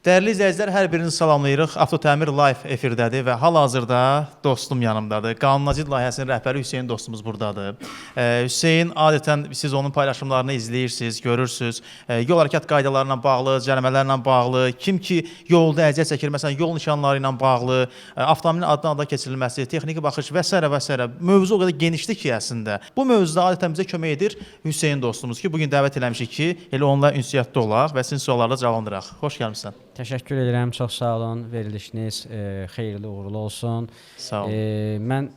Dəyərli izləyicilər, hər birinizi salamlayırıq. Avtotəmir Live efirdədir və hal-hazırda dostum yanımdadır. Qanunacid layihəsinin rəhbəri Hüseyn dostumuz buradadır. Hüseyn, adətən siz onun paylaşımlarını izləyirsiniz, görürsünüz. Yol hərəkət qaydalarına bağlı, cərimələrlə bağlı, kim ki yolda əziyyət çəkir, məsələn, yol nişanları ilə bağlı, avtomobilin addan-ada keçirilməsi, texniki baxış və s. və s. Mövzu o qədər genişdir ki, əslində. Bu mövzuda adətən bizə kömək edir Hüseyn dostumuz ki, bugün dəvət eləmişik ki, elə onunla ünsiyyətdə olaq və sizin suallarla cavablandıraq. Xoş gəlmişsən. Təşəkkür edirəm, çox sağ olun. Verilişiniz xeyirli uğurlu olsun. Sağ olun. Mən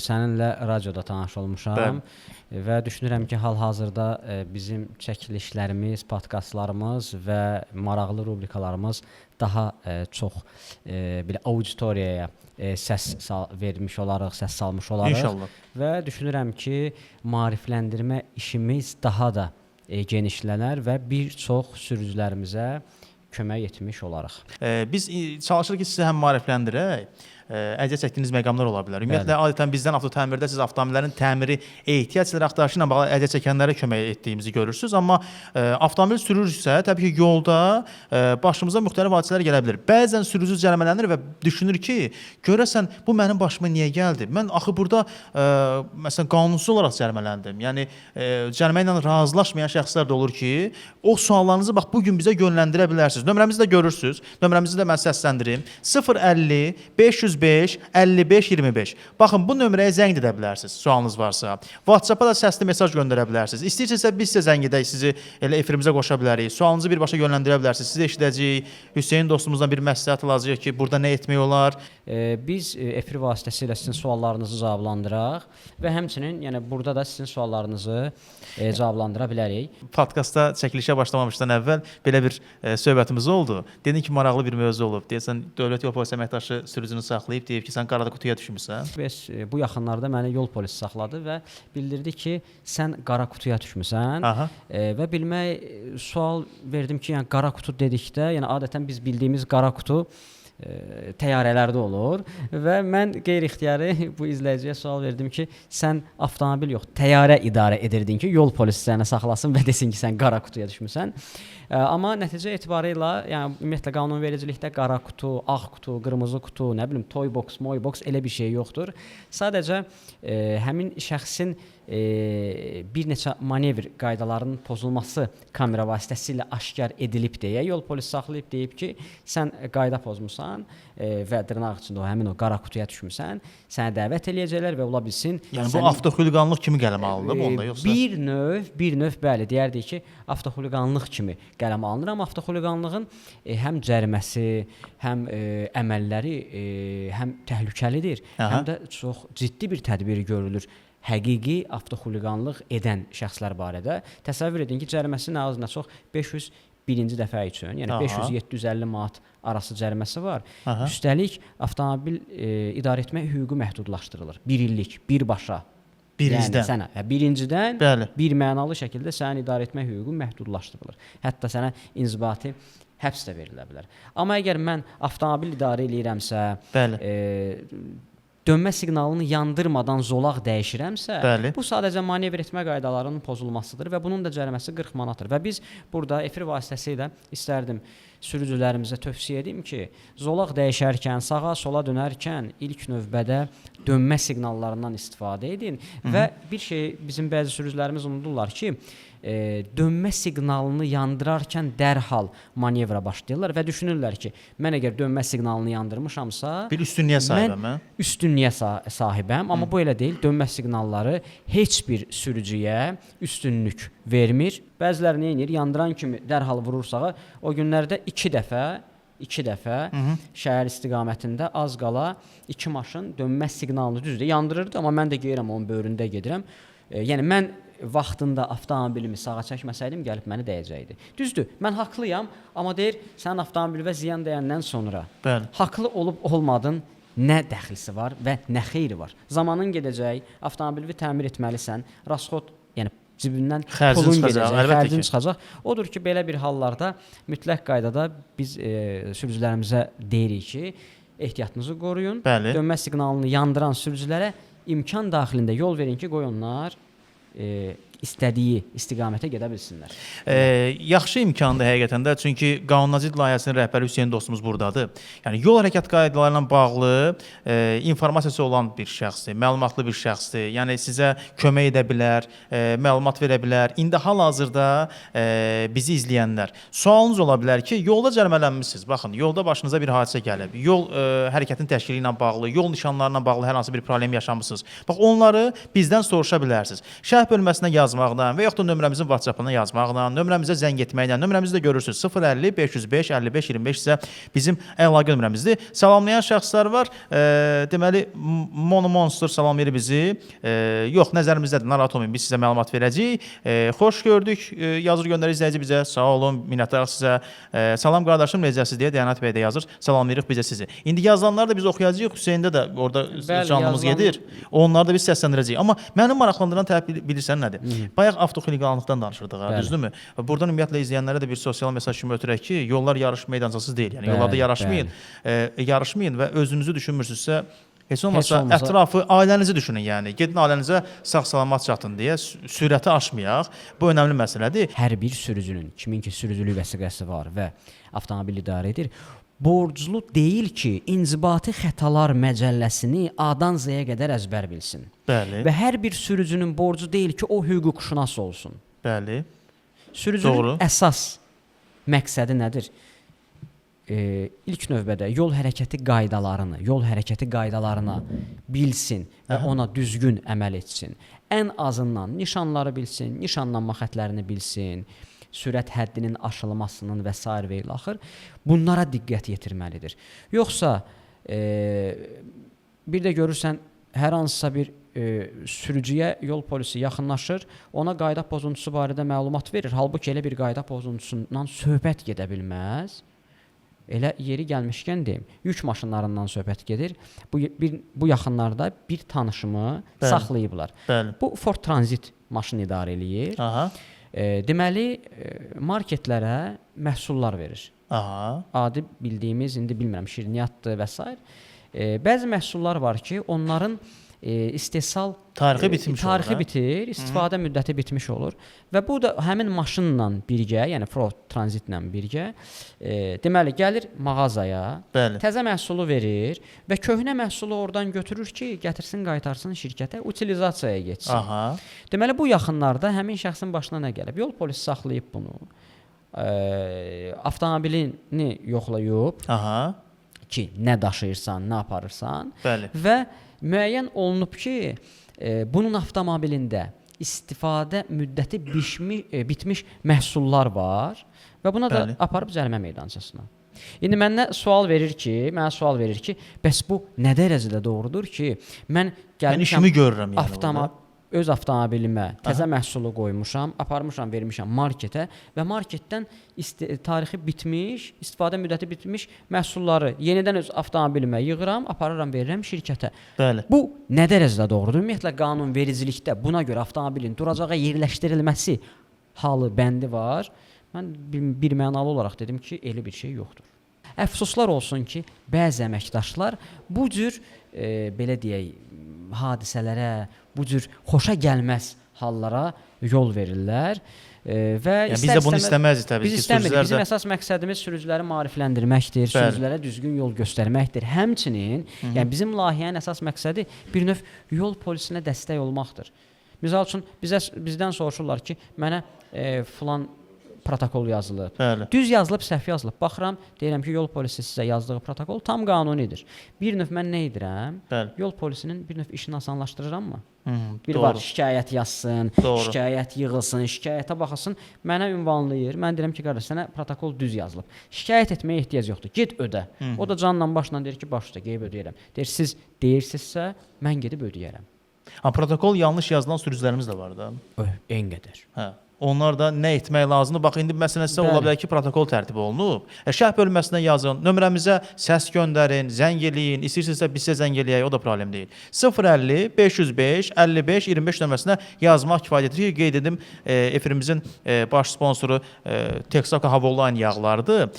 səninlə radioda tanış olmuşam və düşünürəm ki, hal-hazırda bizim çəkilişlərimiz, podkastlarımız və maraqlı rubrikalarımız daha çox belə auditoriyaya səs vermiş olarıq, səs salmış olarıq. İnşallah. Və düşünürəm ki, maarifləndirmə işimiz daha da genişlənər və bir çox sürücülərimizə kömək etmiş olarıq. Biz çalışırıq ki, sizi həm maarifləndirək, əziyyət çəkdiyiniz məqamlar ola bilər. Ümumiyyətlə, adətən bizdən avtotəmirdə siz avtomobillərin təmiri ehtiyacları axtarışı ilə bağlı əziyyət çəkənlərə kömək etdiyimizi görürsünüz. Amma avtomobil sürürsə, təbii ki, yolda başımıza müxtəlif hadisələr gələ bilər. Bəzən sürücü cərimələnir və düşünür ki, görəsən bu mənim başıma niyə gəldi? Mən axı burada məsələn qanunsuz olaraq cərimələndim. Yəni cərimə ilə razılaşmayan şəxslər də olur ki, o suallarınızı bax bu gün bizə yönləndirə bilərsiniz. Nömrəmizi də görürsüz. Nömrəmizi də mən səsləndirim. 050 505 55 25. Baxın, bu nömrəyə zəng edə bilərsiniz, sualınız varsa. WhatsApp-a da səsli mesaj göndərə bilərsiniz. İstəyirsinizsə biz sizə zəng edək, sizi elə efirimizə qoşa bilərik. Sualınızı birbaşa yönləndirə bilərsiniz. Siz də eşidəcəyik. Hüseyn dostumuzdan bir məsləhət alacağıq ki, burada nə etmək olar? Biz efir vasitəsilə sizin suallarınızı cavablandıraq və həmçinin yəni burada da sizin suallarınızı cavablandıra bilərik. Podkastda çəkilişə başlamamışdan əvvəl belə bir söhbətimiz oldu. Dedin ki, maraqlı bir mövzu olub. Deyəsən, Dövlət Yol Polisi əməkdaşı sürücünü saxlayıb deyib ki, sən qarada qutuya düşmüsən. Bu yaxınlarda məni yol polisi saxladı və bildirdi ki, sən qara qutuya düşmüsən. Və sual verdim ki, yəni qara qutu dedikdə, yəni adətən biz bildiyimiz qara qutu təyyarələrdə olur və mən qeyri-ixtiyari bu izləyiciyə sual verdim ki, sən avtomobil yox, təyyarə idarə edirdin ki, yol polisi səni saxlasın və desin ki, sən qara qutuya düşmüsən. Amma nəticə etibarıyla, yəni ümumiyyətlə qanunvericilikdə qara qutu, ağ qutu, qırmızı qutu, nə bilim, toy box, moy box elə bir şey yoxdur. Sadəcə həmin şəxsin bir neçə manevr qaydalarının pozulması kamera vasitəsilə aşkar edilib deyə yol polisi saxlayıb deyib ki, sən qayda pozmusan və dırnaq içində həmin o qara qutuya düşmüsən, səni dəvət eləyəcəklər və ola bilsin. Yəni bu avtoxuliqanlıq kimi qələmə alınıb onda yoxsa? Bir növ bəli, deyərdik ki, avtoxuliqanlıq kimi qələmə alınır, amma avtoxuliqanlığın həm cəriməsi, həm əməlləri həm təhlükəlidir, həm də çox ciddi bir tədbir görülür. Həqiqi avtoxuliqanlıq edən şəxslər barədə təsəvvür edin ki, cəriməsi nə az nə çox 501-ci dəfə üçün, yəni 500-750 manat arası cəriməsi var. Üstəlik avtomobil idarə etmə hüququ məhdudlaşdırılır. 1 illik, birbaşa. Birincidən. Birincidən bir mənalı şəkildə sənin idarə etmə hüququ məhdudlaşdırılır. Hətta sənə inzibati həbs də verilə bilər. Amma əgər mən avtomobil idarə eləyirəmsə, dönmə siqnalını yandırmadan zolaq dəyişirəmsə, bu sadəcə manevr etmə qaydalarının pozulmasıdır və bunun da cəriməsi 40 manatdır. Və biz burada efir vasitəsilə istərdim sürücülərimizə tövsiyə edim ki, zolaq dəyişərkən, sağa, sola dönərkən ilk növbədə dönmə siqnallarından istifadə edin və bir şey bizim bəzi sürücülərimiz unudurlar ki, dönmə siqnalını yandırarkən dərhal manevrə başlayırlar və düşünürlər ki, mən əgər dönmə siqnalını yandırmışamsa, bir üstünlüyə sahibəm, mən üstünlüyə sahibəm, amma bu elə deyil. Dönmə siqnalları heç bir sürücüyə üstünlük vermir. Bəziləri nə edir? Yandıran kimi dərhal vurur sağa. O günlərdə 2 dəfə şəhər istiqamətində az qala 2 maşın dönmə siqnalını düzdür yandırırdı, amma mən də gedirəm onun böyründə gedirəm. Yəni mən vaxtında avtomobilimi sağa çəkməsəydim gəlib məni dəyəcəkdi. Düzdür, mən haqlıyam, amma deyir, sənin avtomobilə ziyan dəyəndən sonra haqlı olub olmadın, nə dəxlisi var və nə xeyri var. Zamanın gedəcək, avtomobili təmir etməlisən, rasxod, yəni cibindən pulun gedəcək, xərcin çıxacaq. Odur ki, belə bir hallarda mütləq qaydada biz sürücülərimizə deyirik ki, ehtiyatınızı qoruyun, dönmə siqnalını yandıran sürücülərə imkan daxilində yol verin ki, qoy onlar istədiyi istiqamətə gedə bilsinlər. Yaxşı imkandır həqiqətən də, çünki Qanunacılıq layihəsinin rəhbəri Hüseyn dostumuz burdadır. Yəni yol hərəkət qaydaları ilə bağlı informasiyası olan bir şəxsdir, məlumatlı bir şəxsdir. Yəni sizə kömək edə bilər, məlumat verə bilər. İndi hal-hazırda bizi izləyənlər, sualınız ola bilər ki, yolda cərimələnmisiniz. Baxın, yolda başınıza bir hadisə gəlib. Yol hərəkətin təşkili ilə bağlı, yol nişanlarına bağlı hər hansı bir problem yaşamısınız. Bax, onları bizdən soruşa bilərsiniz. Şərh bölməsinə yazmaqla və yaxud da nömrəmizin WhatsApp-ına yazmaqla, nömrəmizə zəng etməklə, nömrəmizi də görürsünüz. 050 505 55 25 isə bizim əlaqə nömrəmizdir. Salamlayan şəxslər var. Deməli, Mono Monster salamlayır bizi. Yox, nəzərimizdədir. Narahat olmayın. Biz sizə məlumat verəcəyik. Xoş gördük. Yazır göndərir izləyici bizə. Sağ olun. Minnətdarıq sizə. Salam qardaşım, necəsiz deyə Dəyanət bəy də yazır. Salamlayırıq bizə sizi. İndi yazılanları da biz oxuyacağıq. Hüseyndə də orada canlımız gedir. Onları da biz səsləndirəcəyik. Amma mənim maraqlandıran tərəf bilirsən nədir? Bayaq avtoxuliqanlıqdan danışırdıq, düzdürmü? Buradan ümumiyyətlə izləyənlərə də bir sosial mesaj kimi ötürək ki, yollar yarış meydancası deyil. Yəni yollarda yarışmayın və özünüzü düşünmürsünüzsə, heç olmasa ətrafı, ailənizi düşünün, yəni. Gedin ailənizə sağ-salamat çatın deyə sürəti aşmayaq. Bu önəmli məsələdir. Hər bir sürücünün, kimin ki sürücülük vəsiqəsi var və avtomobil idarə edir, borclu deyil ki, İnzibati Xətalar Məcəlləsini A-dan Z-yə qədər əzbər bilsin. Bəli. Və hər bir sürücünün borcu deyil ki, o hüquqşünas olsun. Bəli. Sürücünün əsas məqsədi nədir? İlk növbədə yol hərəkəti qaydalarına bilsin və ona düzgün əməl etsin. Ən azından nişanları bilsin, nişanlanma xətlərini bilsin, sürət həddinin aşılmasının və s. və ilaxır. Bunlara diqqət yetirməlidir. Yoxsa bir də görürsən, hər hansısa bir sürücüyə yol polisi yaxınlaşır, ona qayda pozuntusu barədə məlumat verir. Halbuki elə bir qayda pozuntusundan söhbət gedə bilməz. Elə yeri gəlmişkən deyim, yük maşınlarından söhbət gedir. Bu yaxınlarda bir tanışımı saxlayıblar. Bu Ford Transit maşını idarə eləyir. Deməli, marketlərə məhsullar verir. Adi bildiyimiz, indi bilmirəm, şirniyyatdır və s. Bəzi məhsullar var ki, onların istehsal tarixi bitir, istifadə müddəti bitmiş olur və bu da həmin maşınla birgə, yəni Ford Transitlə birgə, deməli gəlir mağazaya, təzə məhsulu verir və köhnə məhsulu oradan götürür ki, gətirsin, qaytarsın şirkətə, utilizasiyaya getsin. Deməli bu yaxınlarda həmin şəxsin başına nə gəlib? Yol polisi saxlayıb bunu, avtomobilini yoxlayıb ki, nə daşıyırsan, nə aparırsan və müəyyən olunub ki, bunun avtomobilində istifadə müddəti bitmiş məhsullar var və buna da aparıb cərimə meydançasına. İndi mənə sual verir ki, bəs bu nə dərəcədə doğrudur ki, mən gəlmişəm, işimi görürəm yəni öz avtomobilimə təzə məhsulu qoymuşam, aparmışam, vermişəm marketə və marketdən tarixi bitmiş, istifadə müddəti bitmiş məhsulları yenidən öz avtomobilimə yığıram, aparıram, verirəm şirkətə. Bu nə dərəcədə doğrudur? Ümumiyyətlə qanunvericilikdə buna görə avtomobilin duracağa yerləşdirilməsi halı, bəndi var. Mən bir mənalı olaraq dedim ki, elə bir şey yoxdur. Əfsuslar olsun ki, bəzi əməkdaşlar bu cür, belə deyək, hadisələrə, bu cür xoşa gəlməz hallara yol verirlər və biz də bunu istəməzik təbii ki. Biz istəmirik. Bizim əsas məqsədimiz sürücüləri maarifləndirməkdir, sürücülərə düzgün yol göstərməkdir. Həmçinin, yəni bizim layihənin əsas məqsədi bir növ yol polisinə dəstək olmaqdır. Misal üçün bizdən soruşurlar ki, mənə filan protokol yazılıb. Düz yazılıb, səhv yazılıb. Baxıram, deyirəm ki, yol polisi sizə yazdığı protokol tam qanunidir. Bir növ mən nə edirəm? Yol polisinin bir növ işini asanlaşdırıram mı? Bir var, şikayət yazsın, şikayət yığılsın, şikayətə baxılsın, mənə ünvanlayır. Mən deyirəm ki, qardaş, sənə protokol düz yazılıb. Şikayət etməyə ehtiyac yoxdur. Get ödə. O da canla başla deyir ki, baş üstə qeyb ödəyərəm. Deyir, siz deyirsinizsə, mən gedib ödəyərəm. Protokol yanlış yazılan sürücülərimiz də var da. En qədər. Onlar da nə etmək lazımdır? Bax, indi məsələn sizə ola bilər ki, protokol tərtib olunub. Şərh bölməsinə yazın, nömrəmizə səs göndərin, zəng eləyin, istəyirsinizsə biz sizə zəng eləyək, o da problem deyil. 050 505 55 25 nömrəsinə yazmaq kifayət edir ki, qeyd edim, efirimizin baş sponsoru Texaco Havoline yağlarıdır.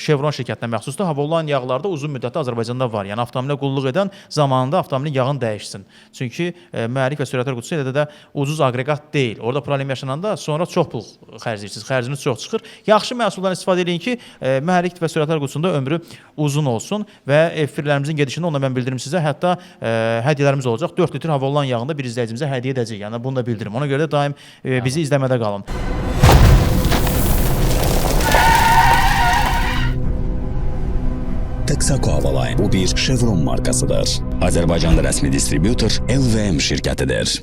Chevron şirkətinə məxsusdur. Havoline yağları da uzun müddətdə Azərbaycanda var. Yəni avtomobilə qulluq edən zamanında avtomobilin yağını dəyişsin. Çünki mühərrik və sürətlər qutusu elə də ucuz aqreqat deyil. Orada problem yaşananda sonra çox pul xərcləyirsiniz, xərciniz çox çıxır. Yaxşı məhsullardan istifadə edin ki, mühərrik və sürətlər qutusunda ömrü uzun olsun və efirlərimizin gedişində onunla mən bildirim sizə. Hətta hədiyyələrimiz olacaq. 4 litr Havoline yağında bir izləyicimizə hədiyyə edəcəyik. Yəni bunu da bildirim. Ona görə də daim bizi izləmədə qalın. Texaco Havoline bu bir Chevron markasıdır. Azərbaycanda rəsmi distributor LVM şirkətidir.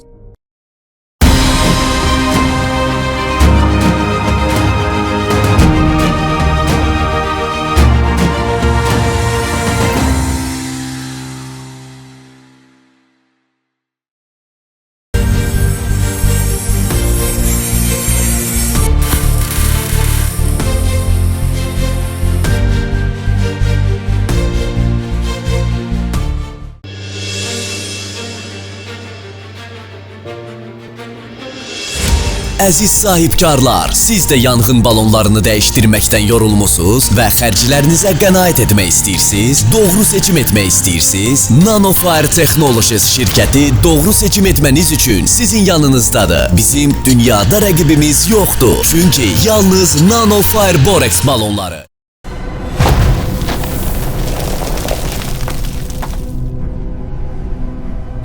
Əziz sahibkarlar, siz də yanğın balonlarını dəyişdirməkdən yorulmusunuz və xərclərinizə qənaət etmək istəyirsiniz, doğru seçim etmək istəyirsiniz? Nanofire Technologies şirkəti doğru seçim etməniz üçün sizin yanınızdadır. Bizim dünyada rəqibimiz yoxdur. Çünki yalnız Nanofire Borex balonları.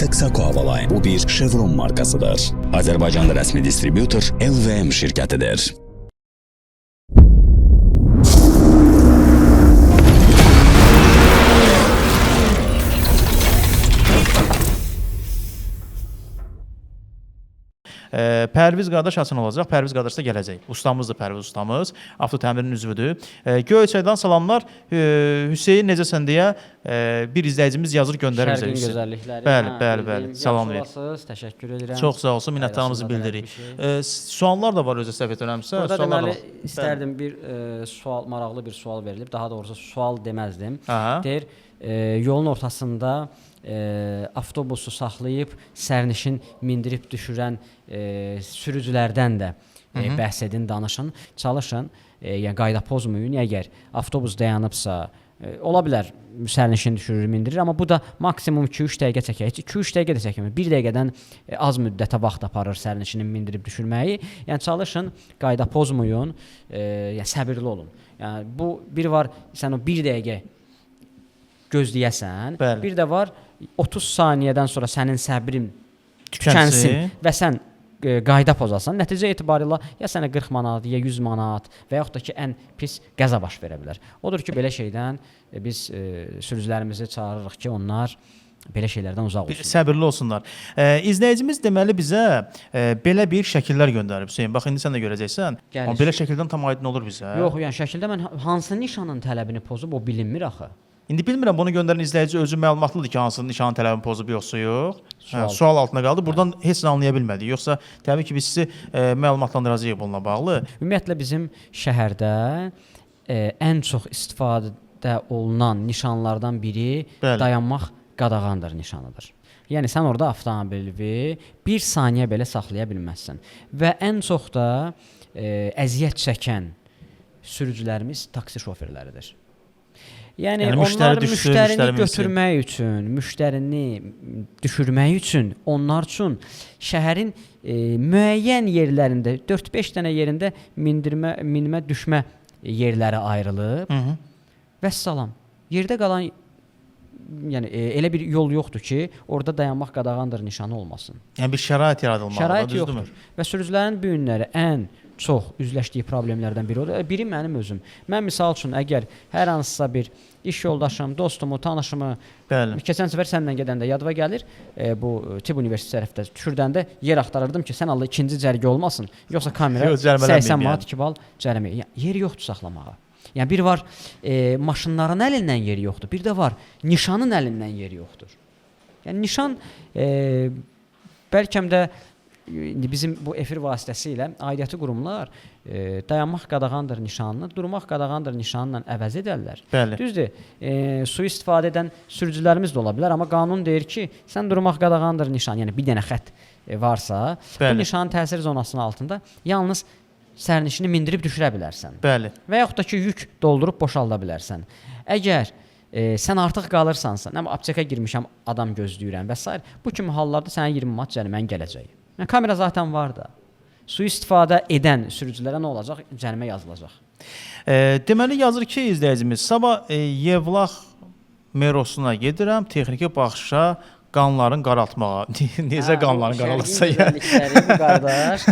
Texaco Havoline bu bir Chevron markasıdır. Azərbaycanda rəsmi distributor LVM şirkətidir. Pərviz qardaş açın olacaq. Pərviz qardaş da gələcək. Ustamızdır Pərviz ustamız. Avtotəmirin üzvüdür. Göyçaydan salamlar. Hüseyn necəsən deyə bir izləyicimiz yazır göndərir bizə. Şərqin gözəllikləri. Bəli. Salam verir. Təşəkkür edirəm. Çox sağ olsun. Minnətdarlığımızı bildiririk. Suallar da var özə səhv etmirəmsə. Burada deməli istərdim bir sual, maraqlı bir sual verilib. Daha doğrusu sual deməzdim. Deyir, yolun ortasında avtobusu saxlayıb sərnişin mindirib düşürən sürücülərdən də bəhs edin, danışın, çalışın, yəni qayda pozmayın. Əgər avtobus dayanıbsa, ola bilər sərnişin düşürür, mindirir, amma bu da maksimum 2-3 dəqiqə çəkir. 2-3 dəqiqə də çəkmir. 1 dəqiqədən az müddətə vaxt aparır sərnişinin mindirib düşürməyi. Yəni çalışın, qayda pozmayın, yəni səbirli olun. Yəni bu bir var, sən o 1 dəqiqə gözləyəsən, bir də var 30 saniyədən sonra sənin səbrin tükənsin və sən qayda pozasan, nəticə etibarilə ya sənə 40 manat, ya 100 manat və yaxud da ki, ən pis qəza baş verə bilər. Odur ki, belə şeydən biz sürücülərimizi çağırırıq ki, onlar belə şeylərdən uzaq olsun. Səbirli olsunlar. İzləyicimiz deməli bizə belə bir şəkillər göndərib Hüseyn. Bax, indi sən də görəcəksən. Amma belə şəkildən tam aydın olur bizə. Yox, yəni şəkildə mən hansı nişanın tələbini pozub, o bilinmir axı. İndi bilmirəm, bunu göndərən izləyici özü məlumatlıdır ki, hansı nişanın tələbini pozub yoxsa yox. Sual altında qaldı. Buradan heç nə anlaya bilmədik. Yoxsa təbii ki, biz sizi məlumatlandıracağıq bununla bağlı. Ümumiyyətlə bizim şəhərdə ən çox istifadə olunan nişanlardan biri dayanmaq qadağandır nişanıdır. Yəni sən orada avtomobili 1 saniyə belə saxlaya bilməzsən. Və ən çox da əziyyət çəkən sürücülərimiz taksi şoferləridir. Yəni onlar müştərini götürmək üçün, müştərini düşürmək üçün, onlar üçün şəhərin müəyyən yerlərində, 4-5 dənə yerində minmə, düşmə yerləri ayrılıb. Vəssalam. Yerdə qalan, yəni elə bir yol yoxdur ki, orada dayanmaq qadağandır nişanı olmasın. Yəni bir şərait yaradılmalıdır, şərait yoxdur. Və sürücülərin bu günləri ən çox üzləşdiyi problemlərdən biri odur. Biri mənim özüm. Mən misal üçün əgər hər hansısa bir iş yoldaşım, dostumu, tanışımı keçən səfər səndən gedəndə yadıma gəlir, bu Tibb Universiteti tərəfdə düşürdəndə yer axtarırdım ki, sən Allah ikinci cərgə olmasın, yoxsa kamera 80 manat 2 bal cərimə. Yəni yer yoxdur saxlamağa. Yəni bir var maşınların əlindən yeri yoxdur, bir də var nişanın əlindən yeri yoxdur. Yəni nişan bəlkəm də bizim bu efir vasitəsilə aidiyyəti qurumlar dayanmaq qadağandır nişanını, durmaq qadağandır nişanla əvəz edərlər. Bəli. Düzdür, sui-istifadə edən sürücülərimiz də ola bilər, amma qanun deyir ki, sən durmaq qadağandır nişan, yəni bir dənə xətt varsa, Bəli. bu nişanın təsir zonasının altında yalnız sərnişini mindirib düşürə bilərsən. Bəli. Və yaxud da ki, yük doldurub boşalda bilərsən. Əgər sən artıq qalırsansa, nə apteka girmişəm, adam gözləyirəm və s. bu kimi hallarda sənə 20 manat cərimən gələcək. Yəni, kamera zaten var da. Sui-istifadə edən sürücülərə nə olacaq? Cərimə yazılacaq. Deməli yazır ki, izləyicimiz, sabah Yevlax merosuna gedirəm, texniki baxışa qanların qaraltmağa. Necə qanların qaralırsa yəni. Qardaş,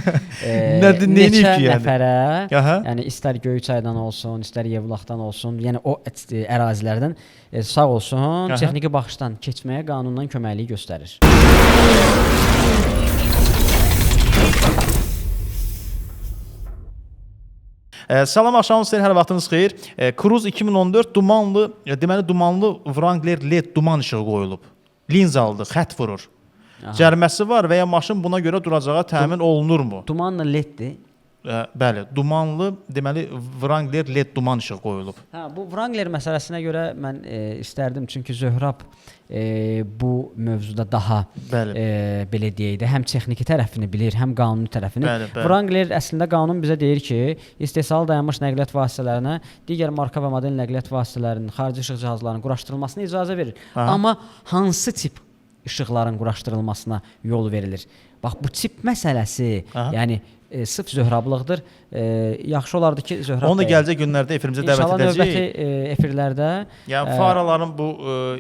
Neçə nəfərə, Aha. yəni istər Göyçaydan olsun, istər Yevlaxdan olsun, yəni o ərazilərdən sağ olsun, texniki baxışdan keçməyə qanundan köməkliyi göstərir. Salam, axşamınız xeyir, hər vaxtınız xeyir. Cruz 2014 dumanlı, deməli dumanlı Wrangler LED duman işığı qoyulub. Linzalıdır, xətt vurur. Cəriməsi var və ya maşın buna görə duracağa təmin olunurmu? Dumanla LED-dir. Bəli, dumanlı, deməli Wrangler LED duman işığı qoyulub. Bu Wrangler məsələsinə görə mən istərdim, çünki Zöhrab bu mövzuda daha belə deyək də, həm texniki tərəfini bilir, həm qanuni tərəfini. Bəli. Wrangler əslində qanun bizə deyir ki, istehsalı dayanmış nəqliyyat vasitələrinə digər marka və model nəqliyyat vasitələrinin, xarici işıq cihazlarının quraşdırılmasına icazə verir. Amma hansı tip işıqların quraşdırılmasına yol verilir? Bax, bu tip məsələsi, yəni sırf zöhrablıqdır. Yaxşı olardı ki, Zöhrab onu da gələcək günlərdə efirimizə dəvət edəcəyik. İnşallah növbəti efirlərdə. Yəni faraların bu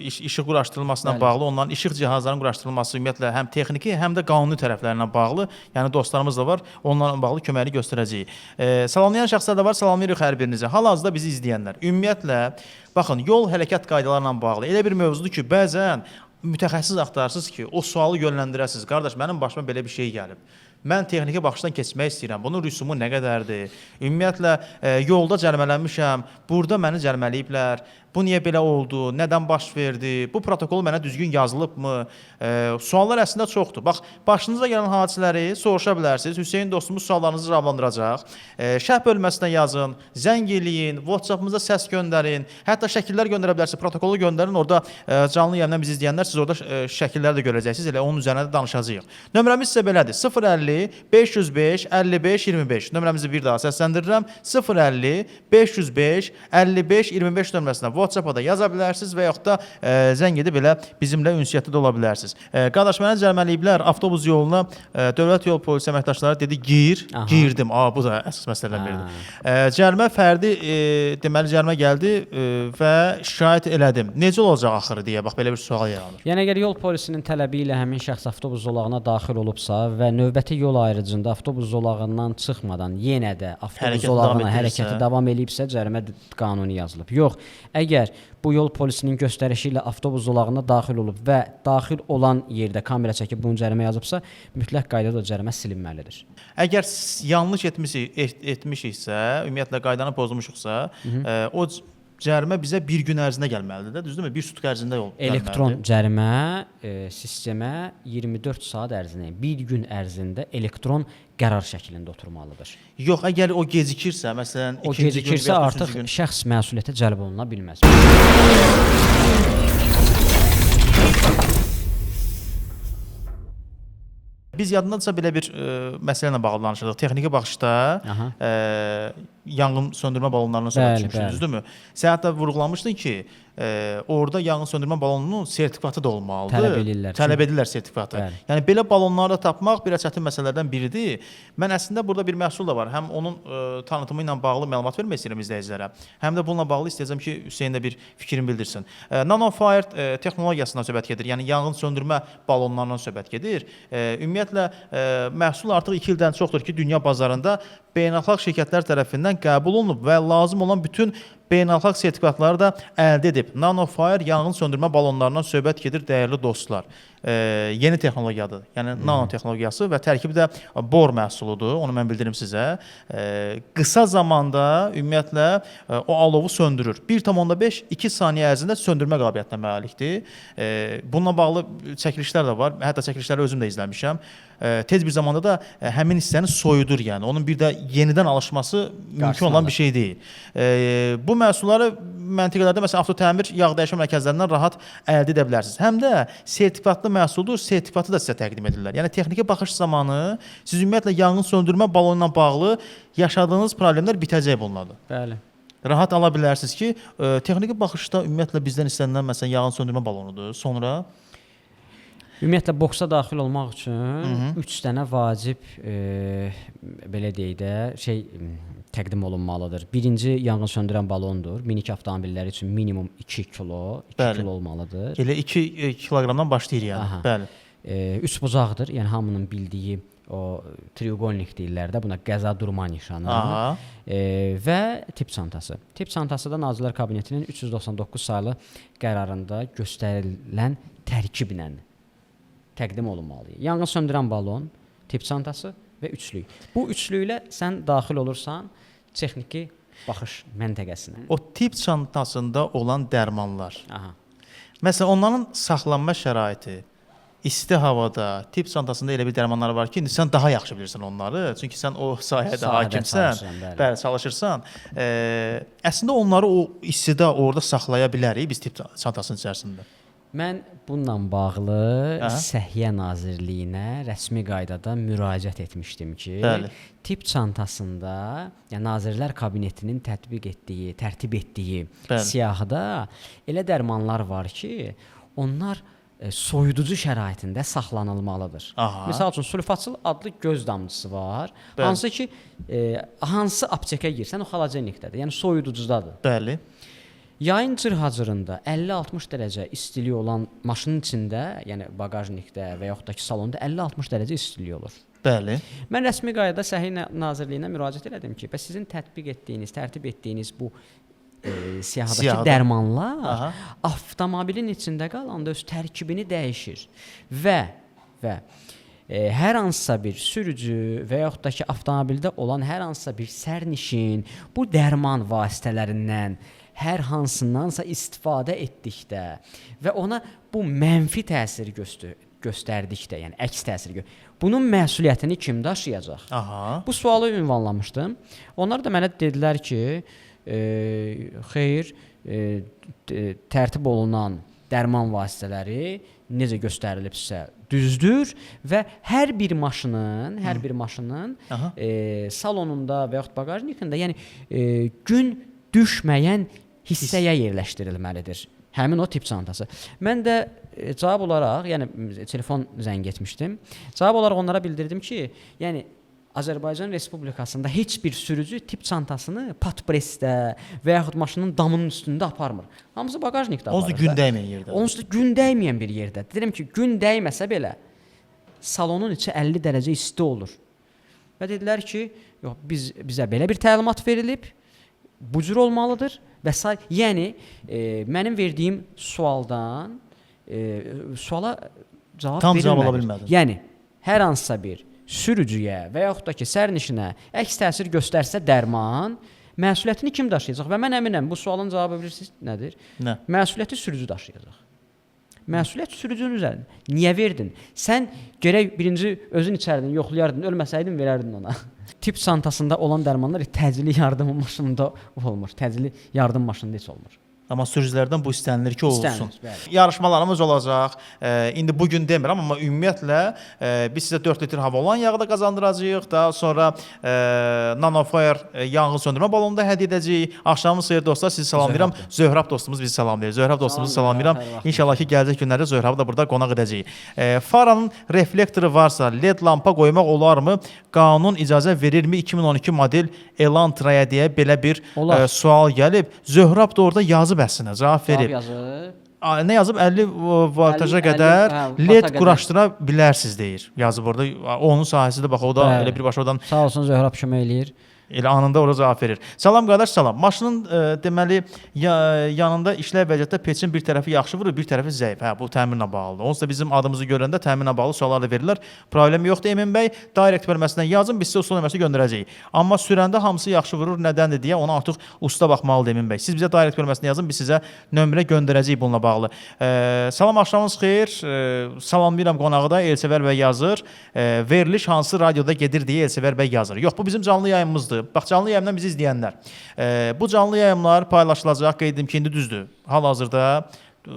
işıq quraşdırılmasına bağlı, onların işıq cihazlarının quraşdırılması ümumiyyətlə həm texniki, həm də qanuni tərəflərinə bağlı. Yəni dostlarımız da var, onlarla bağlı köməklik göstərəcəyik. Salamlayan şəxslər də var, salamlayırıq hər birinizi. Hal-hazırda bizi izləyənlər. Ümumiyyətlə, baxın, yol hərəkət qaydalarına bağlı elə bir mövzudur ki, bəzən mütəxəssis axtararsınız ki, o sualı yönləndirəsiniz. Qardaş, mənim başıma belə bir şey gəlib. Mən texniki baxışdan keçmək istəyirəm. Bunun rüsumu nə qədərdir? Ümumiyyətlə, yolda cərimələnmişəm, burada məni cərimələyiblər. Bu niyə belə oldu? Nədən baş verdi? Bu protokol mənə düzgün yazılıbmı? Suallar əslində çoxdur. Bax, başınıza gələn hadisələri soruşa bilərsiniz. Hüseyn dostumuz suallarınızı cavablandıracaq. Şərh bölməsinə yazın, zəng eləyin, WhatsApp-ımıza səs göndərin, hətta şəkillər göndərə bilərsiniz, protokolu göndərin. Orada canlı yayımdan bizi izləyənlər, siz orada şəkilləri də görəcəksiniz. Elə onun üzərində danışacağıq. Nömrəmiz isə belədir. 050 505 55 25. Nömrəmizi bir daha səsləndirirəm. 050 505 55 25 nömrəsinə WhatsApp-a da yaza bilərsiniz və yaxud da zəng edib elə bizimlə ünsiyyətdə də ola bilərsiniz. Qardaş, mənə cərimələyiblər avtobus yoluna, dövlət yol polisi əməkdaşları dedi gir, girdim. Bu da əsas məsələdən biridir. Cərimə fərdi, deməli cərimə gəldi və şikayət elədim. Necə olacaq axırı deyə, bax belə bir sual yaranır. Yəni əgər yol polisinin tələbi ilə həmin şəxs avtobus zolağına daxil olubsa və növbəti yol ayrıcında avtobus zolağından çıxmadan yenə də avtobus zolağına hərəkəti davam eləyibsə, cərimə qanuni yazılıb. Yox, əgər bu yol polisinin göstərişi ilə avtobus zolağına daxil olub və daxil olan yerdə kamera çəkib bunun cərimə yazıbsa, mütləq qaydada cərimə silinməlidir. Əgər yanlış etmişiksə, ümumiyyətlə qaydanı pozmuşuqsa, o cərimə bizə bir gün ərzində gəlməlidir də, düzdürmü? Bir sutq ərzində yol gəlməlidir. Elektron cərimə sistemə 24 saat ərzində, bir gün ərzində elektron qərar şəklində oturmalıdır. Yox, əgər o gecikirsə, məsələn, o gecikirsə artıq şəxs məsuliyyətə cəlb oluna bilməz. Biz yadındadırsa belə bir məsələ ilə bağlı danışırdıq. Texniki baxışda yanğın söndürmə balonlarından söhbət düzdürmü? Sən hətta vurğulamışdın ki, orada yanğın söndürmə balonunun sertifikatı da olmalıdır. Tələb edirlər sertifikatı. Yəni belə balonları da tapmaq bir çətin məsələlərdən biridir. Mən əslində burada bir məhsul da var. Həm onun tanıtımı ilə bağlı məlumat vermək istəyirəm izləyicilərə. Həm də bununla bağlı istəyəcəm ki, Hüseyn də bir fikrini bildirsin. Nanofire texnologiyasından söhbət gedir. Yəni yanğın söndürmə balonlarından söhbət gedir. Ümumiyyətlə məhsul artıq 2 ildən çoxdur ki, dünya bazarında beynəlxalq şirkətlər tərəfindən qəbul olunub və lazım olan bütün beynəlxalq sertifikatları da əldə edib. NanoFire yanğın söndürmə balonlarından söhbət gedir, dəyərli dostlar. Yeni texnologiyadır. Yəni nanotexnologiyası və tərkibi də bor məhsuludur. Onu mən bildirim sizə. Qısa zamanda ümumiyyətlə o alovu söndürür. 1,5-2 saniyə ərzində söndürmə qabiliyyətinə malikdir. Bununla bağlı çəkilişlər də var. Hətta çəkilişləri özüm də izləmişəm. Tez bir zamanda da həmin hissəni soyudur, yəni. Onun bir də yenidən alışması mümkün olan bir şey deyil. Bu məhsulları məntəqələrdə məsələn avtotəmir yağ dəyişmə mərkəzlərindən rahat əldə edə bilərsiniz. Həm də sertifikatlı məhsuldur, sertifikatı da sizə təqdim edirlər. Yəni texniki baxış zamanı siz ümumiyyətlə yanğın söndürmə balonu ilə bağlı yaşadığınız problemlər bitəcək bunlardır. Bəli. Rahat ala bilərsiniz ki, texniki baxışda ümumiyyətlə bizdən istənilən məsələn yanğın söndürmə balonudur. Sonra Ümumiyyətlə boksa daxil olmaq üçün 3 dənə vacib belə deyək də təqdim olunmalıdır. Birinci yanğın söndürən balondur. Minik avtomobillər üçün minimum 2 kilo olmalıdır. Elə 2 kiloqramdan başlayır yəni. Aha. Bəli. 3 bucaqdır. Yəni hamının bildiyi o triuqolnik deyirlər də, buna qəza durma nişanı. Və tip çantası. Tip çantası da Nazirlər Kabinetinin 399 saylı qərarında göstərilən tərkiblə təqdim olunmalıdır. Yanğın söndürən balon, tip çantası və üçlük. Bu üçlüklə sən daxil olursan texniki baxış məntəqəsinə. O tip çantasında olan dərmanlar. Aha. Məsələn, onların saxlanma şəraiti, isti havada, tip çantasında elə bir dərmanlar var ki, indi sən daha yaxşı bilirsən onları. Çünki sən o sahədə hakimsən, bəli, çalışırsan. Əslində onları o istidə orada saxlaya bilərik biz tip çantasının içərisində. Mən bununla bağlı Səhiyyə Nazirliyinə rəsmi qaydada müraciət etmişdim ki, tip çantasında, yəni Nazirlər Kabinetinin tərtib etdiyi siyahıda elə dərmanlar var ki, onlar soyuducu şəraitində saxlanılmalıdır. Məsəl üçün sulfatçıl adlı göz damcısı var. Hansı ki, hansı aptekə girsən o xalacenikdədir. Yəni soyuducudadır. Bəli. Yayın cırhacırında 50-60 dərəcə istilik olan maşının içində, yəni baqajnikdə və yaxud da ki salonda 50-60 dərəcə istilik olur. Bəli. Mən rəsmi qaydada Səhiyyə Nazirliyinə müraciət elədim ki, bəs sizin tərtib etdiyiniz bu siyahıdakı dərmanlar avtomobilin içində qalanda öz tərkibini dəyişir və hər hansısa bir sürücü və yaxud da ki avtomobildə olan hər hansısa bir sərnişin bu dərman vasitələrindən hər hansındansa istifadə etdikdə və ona bu mənfi təsir göstərdikdə, yəni əks təsir bunun məsuliyyətini kim daşıyacaq? Bu sualı ünvanlamışdım. Onlar da mənə dedilər ki, xeyr, tərtib olunan dərman vasitələri necə göstərilibsə düzdür və hər bir maşının salonunda və yaxud baqajnikində, yəni gün düşməyən hissəyə yerləşdirilməlidir. Həmin o tip çantası. Mən də cavab olaraq, yəni telefon zəng etmişdim. Cavab olaraq onlara bildirdim ki, yəni Azərbaycan Respublikasında heç bir sürücü tip çantasını patpresdə və yaxud maşının damının üstündə aparmır. Hamısı baqajnikdə aparır. Onsuz gün dəyməyən yerdə. Onsuz gün dəyməyən bir yerdə. Deyirəm ki, gün dəyməsə belə salonun içi 50 dərəcə isti olur. Və dedilər ki, yox, bizə belə bir təlimat verilib, bu cür olmalıdır və yəni mənim verdiyim sualdan suala cavab tam cavab ala bilmədim. Yəni hər hansısa bir sürücüyə və yaxud da ki sərnişinə əks təsir göstərsə dərman məsuliyyətini kim daşıyacaq? Və mən əminəm bu sualın cavabı bilirsiniz nədir? Nə? Məsuliyyəti sürücü daşıyacaq. Məsuliyyət sürücünün üzərində. Niyə verdin? Sən gərək birinci özün içərdin, yoxlayardın, ölməsəydin verərdin ona. Tip çantasında olan dərmanlar təcili yardım maşınında olmur. Təcili yardım maşınında heç olmur. Amma sürücülərdən bu istənilir ki, olsun. Bəli. Yarışmalarımız olacaq. İndi bugün demirəm, amma ümumiyyətlə biz sizə 4 litr hava olan yağı da qazandıracağıq. Daha sonra NanoFire yanğın söndürmə balonu da hədiyyə edəcəyik. Axşamınız xeyir dostlar, sizi salamlayıram. Zöhrab dostumuz bizi salamlayır. Zöhrab dostumuzu salamlayıram. İnşallah ki, gələcək günlərdə Zöhrabı da burada qonaq edəcəyik. Faranın reflektoru varsa LED lampa qoymaq olarmı? Qanun icazə verirmi? 2012 model Elantraya deyə belə bir sual gəlib. Zöhrab da orada yazıb əslində, cavab verib. Nə yazıb? 50 voltaja qədər LED quraşdıra bilərsiniz deyir. Yazıb orada. Onun sahəsində bax, o da elə birbaşa oradan. Sağ olsun Zöhrab kömək eləyir. Elə anında ora cavab verir. Salam qardaş, salam. Maşının deməli yanında işləv vəziyyətdə peçin bir tərəfi yaxşı vurur, bir tərəfi zəif. Hə, bu təmirlə bağlıdır. Onsuz da bizim adımızı görəndə təmirlə bağlı suallar da verirlər. Problem yoxdur Emin bəy. Direct bölməsindən yazın, biz sizə usta nömrəsi göndərəcəyik. Amma sürəndə hamısı yaxşı vurur, nədəndir deyə ona artıq usta baxmalıdır Emin bəy. Siz bizə direct bölməsindən yazın, biz sizə nömrə göndərəcəyik bununla bağlı. Salam, axşamınız xeyir. Salamlayıram qonağı da Elsəvər bəy yazır. Veriliş hansı radioda gedir deyə Elsəvər bəy yazır. Yox, bu bizim canlı yayımımızdır. Bax, canlı yayımdan bizi izləyənlər. Bu canlı yayımlar paylaşılacaq. Qeyd edim ki, indi düzdür. Hal-hazırda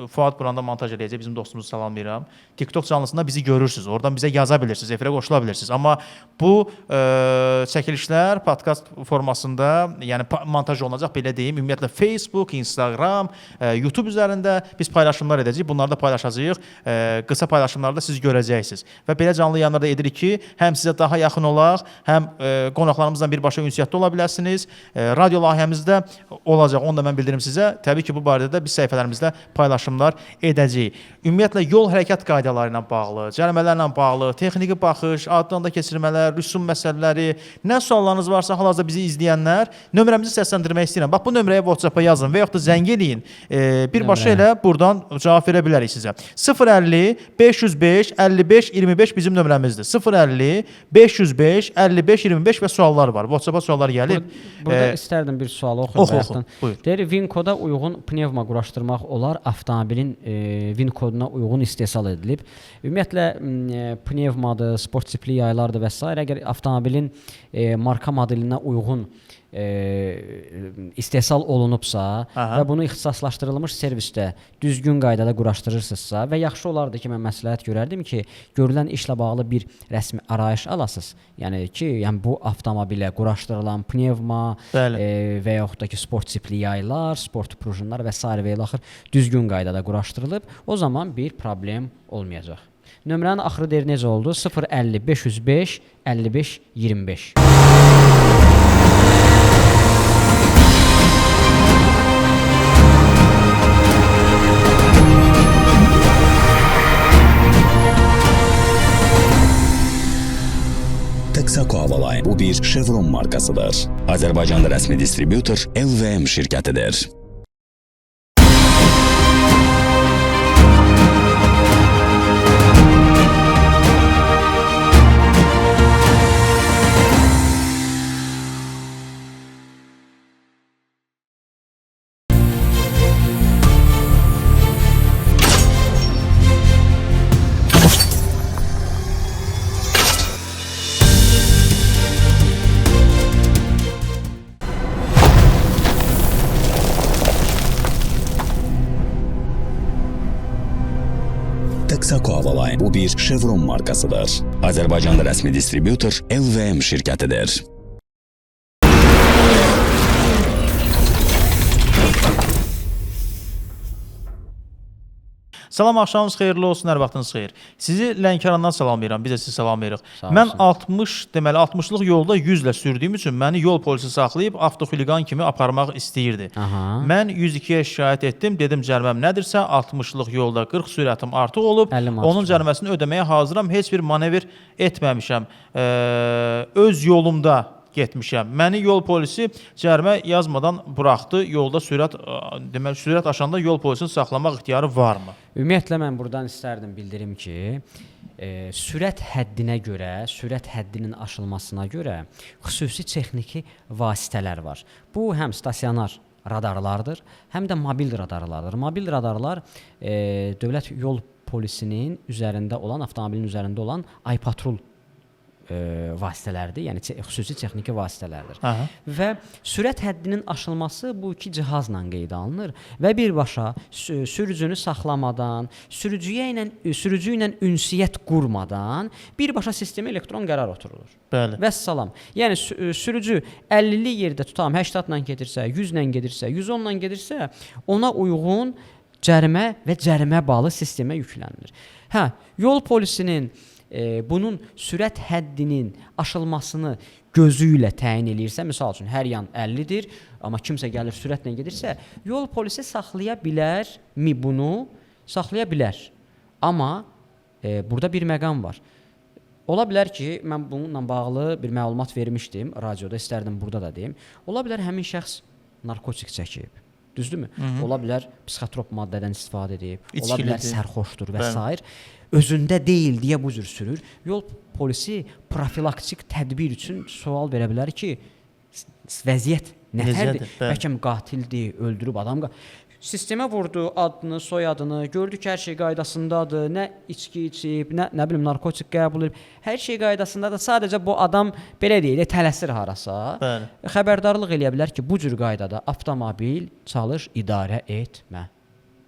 Fuad buranda montaj edəcək, bizim dostumuzu salamlayıram. TikTok canlısında bizi görürsünüz, oradan bizə yaza bilirsiniz, efirə qoşula bilirsiniz. Amma bu çəkilişlər podkast formasında, yəni montaj olunacaq, belə deyim. Ümumiyyətlə Facebook, Instagram, YouTube üzərində biz paylaşımlar edəcəyik, bunları da paylaşacağıq. Qısa paylaşımlarda siz görəcəksiniz. Və belə canlı yayımlarda edirik ki, həm sizə daha yaxın olaq, həm qonaqlarımızla birbaşa ünsiyyətdə ola bilərsiniz. Radio layihəmizdə olacaq, onu da mən bildirim sizə. Təbii ki, bu barədə də biz səhifələrimizdə paylaşımlar edəcəyik. Ümumiyyətlə yol hərəkət qaydaları ilə bağlı, cərimələrlə bağlı, texniki baxış, adlarında keçirmələr, rüsum məsələləri, nə suallarınız varsa hal-hazırda bizi izləyənlər nömrəmizi səsləndirmək istəyirəm. Bax, bu nömrəyə WhatsApp-a yazın və yaxud da zəng eləyin. Birbaşa ilə buradan cavab verə bilərik sizə. 050 505 55 25 bizim nömrəmizdir. 050 505 55 25 və suallar var. WhatsApp-a suallar gəlir. Burada istərdim bir sual oxuyum. Deyir, VIN-koda uyğun pnevma quraşdırmaq olar, avtomobilin VIN-koduna uyğun istehsal edilib. Ümumiyyətlə, pnevmadır, sport tipli yaylardır və s. Əgər avtomobilin marka modelinə uyğun istehsal olunubsa və bunu ixtisaslaşdırılmış servisdə düzgün qaydada quraşdırırsınızsa və yaxşı olardı ki, mən məsləhət görərdim ki, görülən işlə bağlı bir rəsmi arayış alasınız. Yəni ki, bu avtomobilə quraşdırılan pnevma və yaxud da ki, sport tipli yaylar, sport prujinlər və s. və ilaxır düzgün qaydada quraşdırılıb, o zaman bir problem olmayacaq. Nömrənin axırı deyir necə oldu? 050 505 55 25. Texaco Havaline bu bir Chevron markasıdır. Azərbaycanda rəsmi distributor LVM şirkətidir. Texaco Havaline bu bir Chevron markasıdır. Azərbaycanda rəsmi distributor LVM şirkətidir. Salam, axşamınız xeyirli olsun, hər vaxtınız xeyir. Sizi Lənkərandan salamlayıram, biz də sizi salamlayırıq. Mən 60-lıq yolda 100-lə sürdüyüm üçün məni yol polisi saxlayıb avtoxuliqan kimi aparmaq istəyirdi. Mən 102-yə şikayət etdim, dedim cəriməm nədirsə, 60-lıq yolda 40 sürətim artıq olub, onun cəriməsini ödəməyə hazıram, heç bir manevr etməmişəm. Öz yolumda getmişəm. Məni yol polisi cərimə yazmadan buraxdı. Yolda sürət aşanda yol polisini saxlamaq ixtiyarı varmı? Ümumiyyətlə, mən buradan istərdim bildirim ki, sürət həddinə görə, sürət həddinin aşılmasına görə xüsusi texniki vasitələr var. Bu, həm stasionar radarlardır, həm də mobil radarlardır. Mobil radarlar dövlət yol polisinin üzərində olan, avtomobilin üzərində olan iPatrol vasitələrdir, yəni xüsusi texniki vasitələrdir. Və sürət həddinin aşılması bu iki cihazla qeydə alınır və birbaşa sürücünü saxlamadan, sürücü ilə ünsiyyət qurmadan birbaşa sistemə elektron qərar oturulur. Vəssalam. Yəni sürücü 50-li yerdə tutam 80-la gedirsə, 100-la gedirsə, 110-la gedirsə, ona uyğun cərimə və cərimə bağlı sistemə yüklənilir. Yol polisinin bunun sürət həddinin aşılmasını gözü ilə təyin eləyirsə, misal üçün hər yan 50-dir, amma kimsə gəlir sürətlə gedirsə, yol polisi saxlaya bilərmi bunu? Saxlaya bilər. Amma burada bir məqam var. Ola bilər ki, mən bununla bağlı bir məlumat vermişdim radioda, istərdim burada da deyim. Ola bilər həmin şəxs narkotik çəkib. Düzdürmü? Ola bilər psixotrop maddədən istifadə edib, ola bilər sərxoşdur və s. Özündə deyil deyə bu cür sürür. Yol polisi profilaktik tədbir üçün sual verə bilər ki, vəziyyət nətərdir? Bəlkə qatildir, öldürüb adam. Sistemə vurdu adını, soyadını, gördü ki, hər şey qaydasındadır, nə içki içib, nə bilim narkotik qəbul edib, hər şey qaydasındadır. Sadəcə bu adam belə deyil, tələsir harasa. Xəbərdarlıq eləyə bilər ki, bu cür qaydada avtomobil çalış, idarə etmə.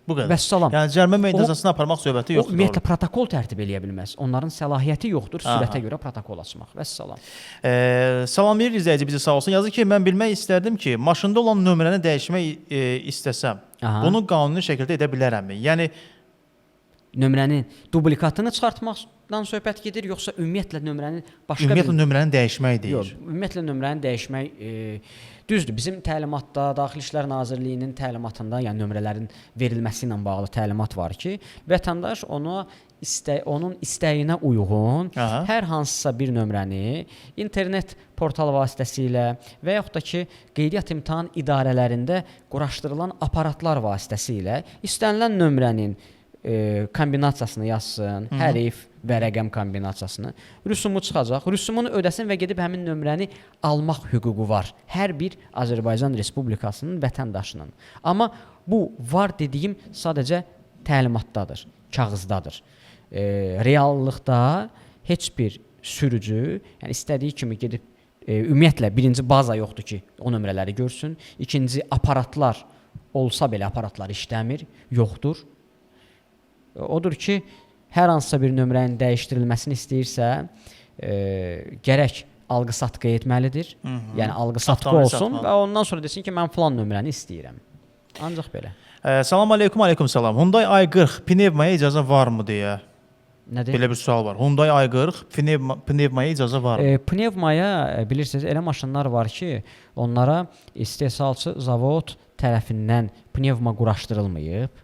Bu qədər. Vəssalam. Yəni cərimə müeyyidəcəsini aparmaq söhbəti yoxdur. O ümumiyyətlə protokol tərtib eləyə bilməz. Onların səlahiyyəti yoxdur sürətə görə protokol açmaq. Vəssalam. Salamlayır izləyici bizi sağ olsun. Yazır ki, mən bilmək istərdim ki, maşında olan nömrəni dəyişmək istəsəm, bunu qanuni şəkildə edə bilərəmmi? Yəni nömrənin dublikatını çıxartmaqdan söhbət gedir, yoxsa ümumiyyətlə nömrənin başqa ümumiyyətlə nömrəni dəyişmək deyir. Yox, ümumiyyətlə nömrəni dəyişmək düzdür. Bizim təlimatda, Daxili İşlər Nazirliyinin təlimatında, yəni nömrələrin verilməsi ilə bağlı təlimat var ki, vətəndaş onun istəyinə uyğun hər hansısa bir nömrəni internet portal vasitəsilə və yaxud da ki, qeydiyyat imtahan idarələrində quraşdırılan aparatlar vasitəsilə istənilən nömrənin kombinasiyasını yazsın, hərf və rəqəm kombinasiyasını, rüsumu çıxacaq, rüsumunu ödəsin və gedib həmin nömrəni almaq hüququ var hər bir Azərbaycan Respublikasının vətəndaşının. Amma bu var dediyim sadəcə təlimatdadır, kağızdadır. Reallıqda heç bir sürücü, yəni istədiyi kimi gedib, ümumiyyətlə birinci baza yoxdur ki, o nömrələri görsün, ikinci aparatlar olsa belə aparatlar işləmir, yoxdur. Odur ki, hər hansısa bir nömrənin dəyişdirilməsini istəyirsə, gərək alqı-satqı etməlidir. Yəni alqı-satqı olsun və ondan sonra desin ki, mən falan nömrəni istəyirəm. Ancaq belə. Salam aleykum, aleykum salam. Hyundai i40 pnevmaya icazə varmı deyə Nədir? Belə bir sual var. Hyundai i40 pnevmaya icazə varmı? Pnevmaya bilirsiniz, elə maşınlar var ki, onlara istehsalçı zavod tərəfindən pnevma quraşdırılmayıb.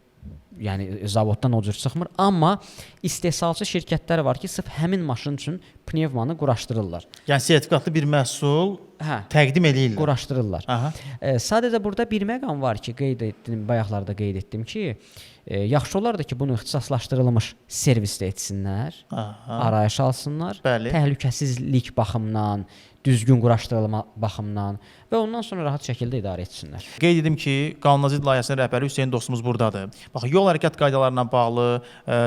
Yəni zavoddan o cür çıxmır, amma istehsalçı şirkətlər var ki, sırf həmin maşın üçün pnevmanı quraşdırırlar. Yəni sertifikatlı bir məhsul təqdim eləyirlər. Quraşdırırlar. Sadəcə burada bir məqam var ki, bayaqlarda qeyd etdim ki, yaxşı olardı ki, bunu ixtisaslaşdırılmış servisdə etsinlər, arayış alsınlar, təhlükəsizlik baxımından, düzgün quraşdırılma baxımından və ondan sonra rahat şəkildə idarə etsinlər. Qeyd edim ki, Qanunacılıq layihəsinin rəhbəri Hüseyn dostumuz buradadır. Bax, yol hərəkət qaydalarına bağlı,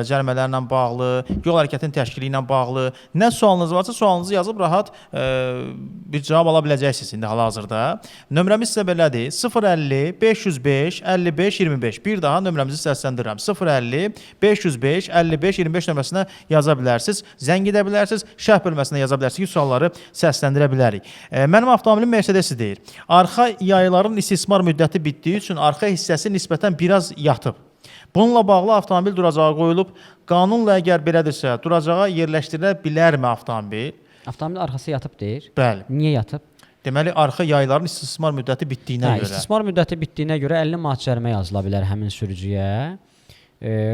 cərimələrlə bağlı, yol hərəkətinin təşkili ilə bağlı nə sualınız varsa, sualınızı yazıb rahat bir cavab ala biləcəksiniz indi hal-hazırda. Nömrəmiz sizə belədir: 050 505 55 25. Bir daha nömrəmizi səsləndirirəm: 050 505 55 25 nömrəsinə yaza bilərsiniz, zəng edə bilərsiniz, şərh bölməsinə yaza bilərsiniz ki, sualları səsləndirə bilərik. Mənim avtomobilim Mercedes-i deyir. Arxa yayların istismar müddəti bitdiyi üçün arxa hissəsi nisbətən biraz yatıb. Bununla bağlı avtomobil duracağa qoyulub. Qanunla əgər belədirsə, duracağa yerləşdirilə bilərmi avtomobil? Avtomobil arxası yatıb deyir. Bəli. Niyə yatıb? Deməli, arxa yayların istismar müddəti bitdiyinə görə. İstismar müddəti bitdiyinə görə 50 manat cərimə yazıla bilər həmin sürücüyə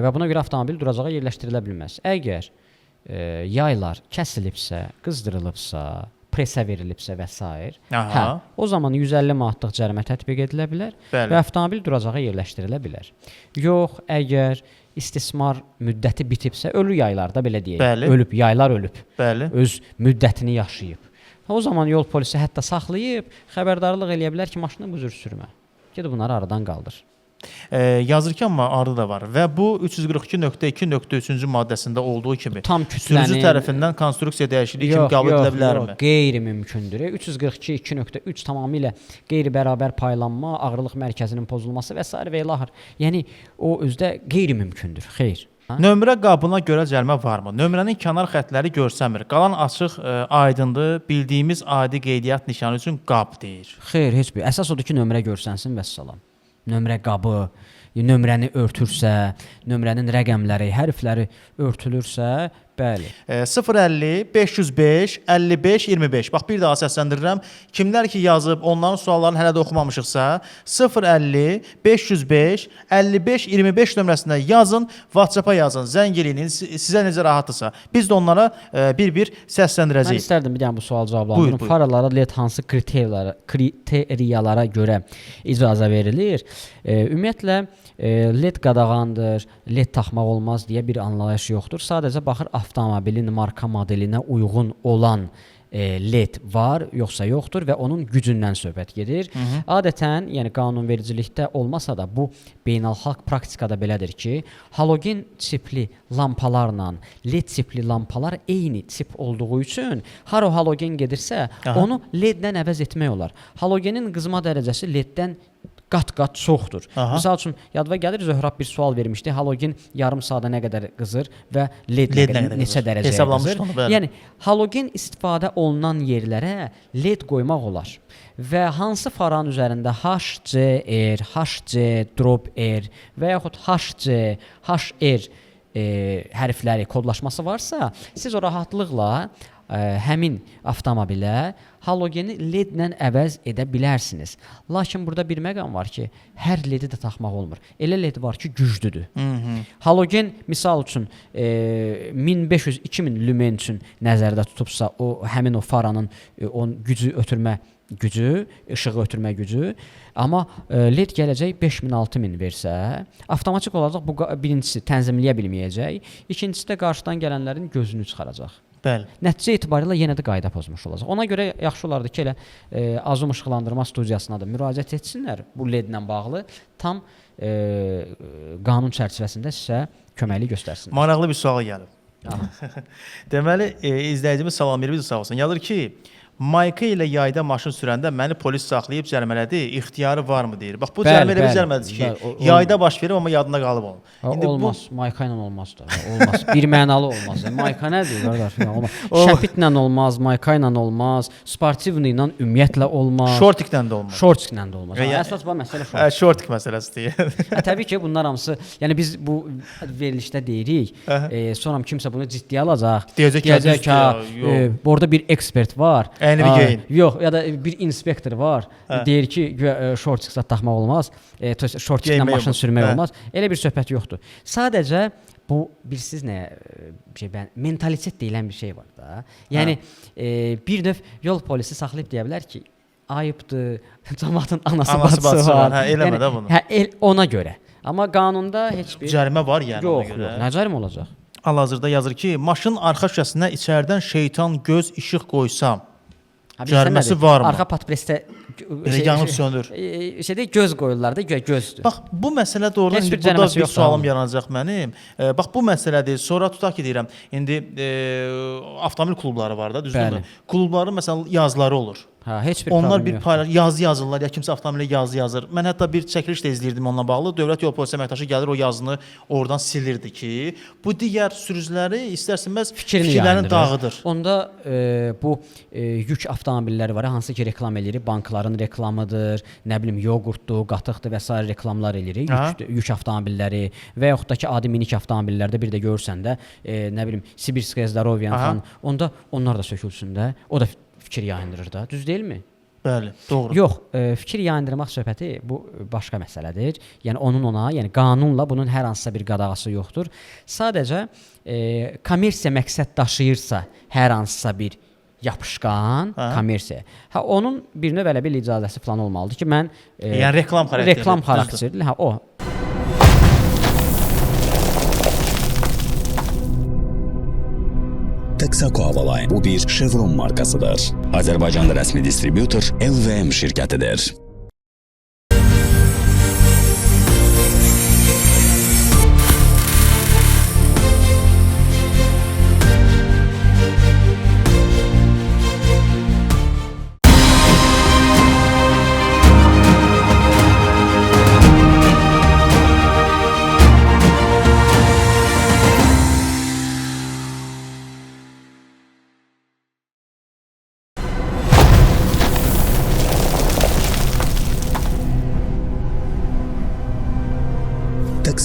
və buna görə avtomobil duracağa yerləşdirilə bilməz. Əgər yaylar kəsilibsə, qızdırılıbsa, presə verilibsə və s. O zaman 150 manatlıq cərimə tətbiq edilə bilər və avtomobil duracağa yerləşdirilə bilər. Yox, əgər istismar müddəti bitibsə, ölü yaylarda belə deyək, ölüb, yaylar ölüb, öz müddətini yaşayıb. O zaman yol polisi hətta saxlayıb, xəbərdarlıq eləyə bilər ki, maşını bu cür sürmə. Gedib bunları aradan qaldır. Yazır ki, amma ardı da var və bu 342.2.3-cü maddəsində olduğu kimi sürücü tərəfindən konstruksiya dəyişikliyi kimi qəbul edilə bilərmi? Yox, qeyri-mümkündür. 342.2.3 tamamilə qeyri-bərabər paylanma, ağırlıq mərkəzinin pozulması və s. və ilaxır. Yəni, o özdə qeyri-mümkündür. Xeyr. Nömrə qabına görə cərimə varmı? Nömrənin kənar xətləri görsəmir. Qalan açıq, aydındır. Bildiyimiz adi qeydiyyat nişanı üçün qab deyir. Xeyr, heç bir. Əsas odur ki, nömrə görsənsin və salam. Nömrə qabı, nömrəni örtürsə, nömrənin rəqəmləri, hərfləri örtülürsə, Bəli. 050 505 55 25. Bax bir daha səsləndirirəm. Kimlər ki yazıb onların suallarını hələ də oxumamışıqsa 050 505 55 25 nömrəsinə yazın, WhatsApp-a yazın, zəng eləyin. Sizə necə rahatdırsa. Biz də onlara bir-bir Mən səsləndirəcəyik. istərdim bir dənə bu sual cavablandırım. Faralara LED hansı kriteriyalara görə icazə verilir? Ümumiyyətlə LED qadağandır, LED taxmaq olmaz deyə bir anlayış yoxdur. Sadəcə baxır avtomobilin marka modelinə uyğun olan LED var, yoxsa yoxdur və onun gücündən söhbət gedir. Adətən, yəni qanunvericilikdə olmasa da bu beynəlxalq praktikada belədir ki, halogen tipli lampalarla LED tipli lampalar eyni tip olduğu üçün hara halogen gedirsə, onu LED-dən əvəz etmək olar. Halogenin qızma dərəcəsi LED-dən qat-qat çoxdur. Misal üçün, yadıma gəlir, Zöhrab bir sual vermişdi. Halogen yarım saata nə qədər qızır və LED neçə dərəcəyə qızır. Yəni, halogen istifadə olunan yerlərə LED qoymaq olar. Və hansı faranın üzərində HCR, HC-R və yaxud HC, HR hərfləri, kodlaşması varsa, siz o rahatlıqla həmin avtomobilə halogeni LED-lə əvəz edə bilərsiniz. Lakin burada bir məqam var ki, hər LED-i də taxmaq olmur. Elə LED var ki, güclüdür. Halogen, misal üçün, 1500-2000 lümen üçün nəzərdə tutubsa, həmin o faranın gücü ötürmə gücü, işığı ötürmə gücü, amma LED gələcək 5000-6000 versə, avtomatik olaraq bu birincisi tənzimləyə bilməyəcək, ikincisi də qarşıdan gələnlərin gözünü çıxaracaq. Bəli. Nəticə etibarilə yenə də qayda pozmuş olacaq. Ona görə yaxşı olardı ki, elə Azum İşıqlandırma Studiyasına da müraciət etsinlər bu LED-lə bağlı tam qanun çərçivəsində sizə köməklik göstərsinlər. Maraqlı bir sual gəlib. Deməli, izləyicimiz Salam Mirvizov sağ olsun. Yazır ki, Mayka ilə yayda maşın sürəndə məni polis saxlayıb cərmələdi, ixtiyarı varmı deyir. Bax, bu cərmə elə bir cərmədir ki, yayda baş verir, amma yadında qalıb onun. Olmaz, Mayka ilə olmaz da. Olmaz, bir mənalı olmaz. Mayka nədir, qardaş? Şəpitlə olmaz, Mayka ilə olmaz, sportivni ilə ümumiyyətlə olmaz. Şortiklə də olmaz. Şortiklə də olmaz. Əsas bu məsələ şortik. Şortik məsələsidir. Təbii ki, bunlar hamısı, yəni biz bu verilişdə deyirik, sonra kimsə bunu ciddiyə alacaq. Deyəcək ki, orada bir ekspert var. Yox, ya da bir inspektor var. Deyir ki, şortiklə taxmaq olmaz, şortiklə maşın sürmək olmaz. Elə bir söhbət yoxdur. Sadəcə bu bilirsiniz nə, mentalitet deyilən bir şey var da. Yəni bir növ yol polisi saxlayıb deyə bilər ki, ayıbdır, cəmaatın anası bacısı var. Eləmə də bunu. Ona görə. Amma qanunda heç bir cərimə var yəni ona görə. Yox, nə cərimə olacaq? Hal-hazırda yazır ki, maşının arxa şüşəsinə içərdən şeytan göz işıq qoysam, cəriməsi varmı? Arxa patpresdə yanıb sönür. Göz qoyurlar da, gözdür. Bax, bu məsələ doğrudan burada bir sualım yaranacaq mənim. Bax, bu məsələdir. Sonra tutaq ki, deyirəm, indi avtomobil klubları var da, düzdürmü? Klubların məsələn yazıları olur. Heç bir onlar bir yazı yazırlar, ya kimsə avtomobilə yazı yazır. Mən hətta bir çəkiliş də izləyirdim onunla bağlı. Dövlət Yol Polisi əməkdaşı gəlir, o yazını oradan silirdi ki, bu digər sürücüləri istərsiniz fikirlərini dağıdır. Onda bu yük avtomobilləri var, hansı ki reklam eləyirik, bankların reklamıdır, nə bilim yoğurtdur, qatıqdır və s. reklamlar eləyirik, yük avtomobilləri və yaxud da ki adi minik avtomobillərdə bir də görürsən də, nə bilim Sibirskaya Zdaroviyan falan, onda onlar da sökülsün də, o da fikir yayındırır da, düz deyilmi? Bəli, doğru. Yox, fikir yayındırmaq söhbəti bu başqa məsələdir. Yəni onun ona, yəni qanunla bunun hər hansısa bir qadağası yoxdur. Sadəcə kommersiya məqsəd daşıyırsa hər hansısa bir yapışqan kommersiya. Onun bir növ elə bir icazəsi falan olmalıdır ki, mən yəni reklam xarakterli, o. Texaco Havaline bu bir Chevron markasıdır. Azərbaycanda rəsmi distributor LVM şirkətidir.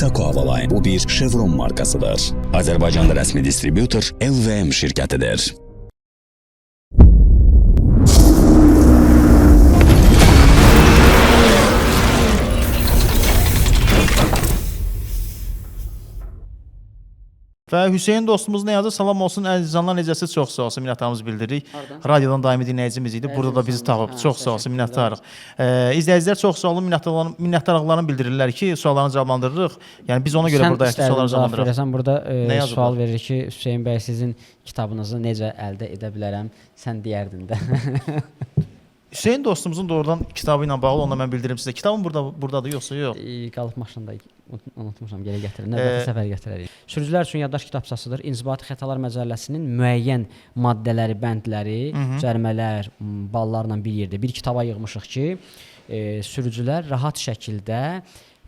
Texaco Havaline bu bir Chevron markasıdır. Azərbaycanda rəsmi distributor LVM şirkətidir. Və Hüseyn dostumuz nə yazır? Salam olsun əzizcanlar, necəsiz? Çox sağ olsun, minnətdarımızı bildiririk. Radiodan daimi dinləyicimiz idi. Burada da bizi tapıb. Çox sağ olsun, minnətdarıq. İzləyicilər çox sağ olun, minnətdarlıqlarını bildirirlər ki, suallarını cavablandırırıq. Yəni biz ona görə buradayıq ki, sualları cavablandırırıq. Sən burada sual verir ki, Hüseyn bəy sizin kitabınızı necə əldə edə bilərəm? Sən deyərdin də. Hüseyn dostumuzun doğrudan kitabı ilə bağlı ondan mən bildirim sizə. Kitabın burdadır yoxsa yox? Qalıb maşında unutmuşam, geri gətirin. Növbəti səfər gətirərik. Sürücülər üçün yaddaş kitabçasıdır. İnzibati xətalar məcəlləsinin müəyyən maddələri, bəndləri, cərimələr, ballarla bir yerdə bir kitaba yığmışıq ki, sürücülər rahat şəkildə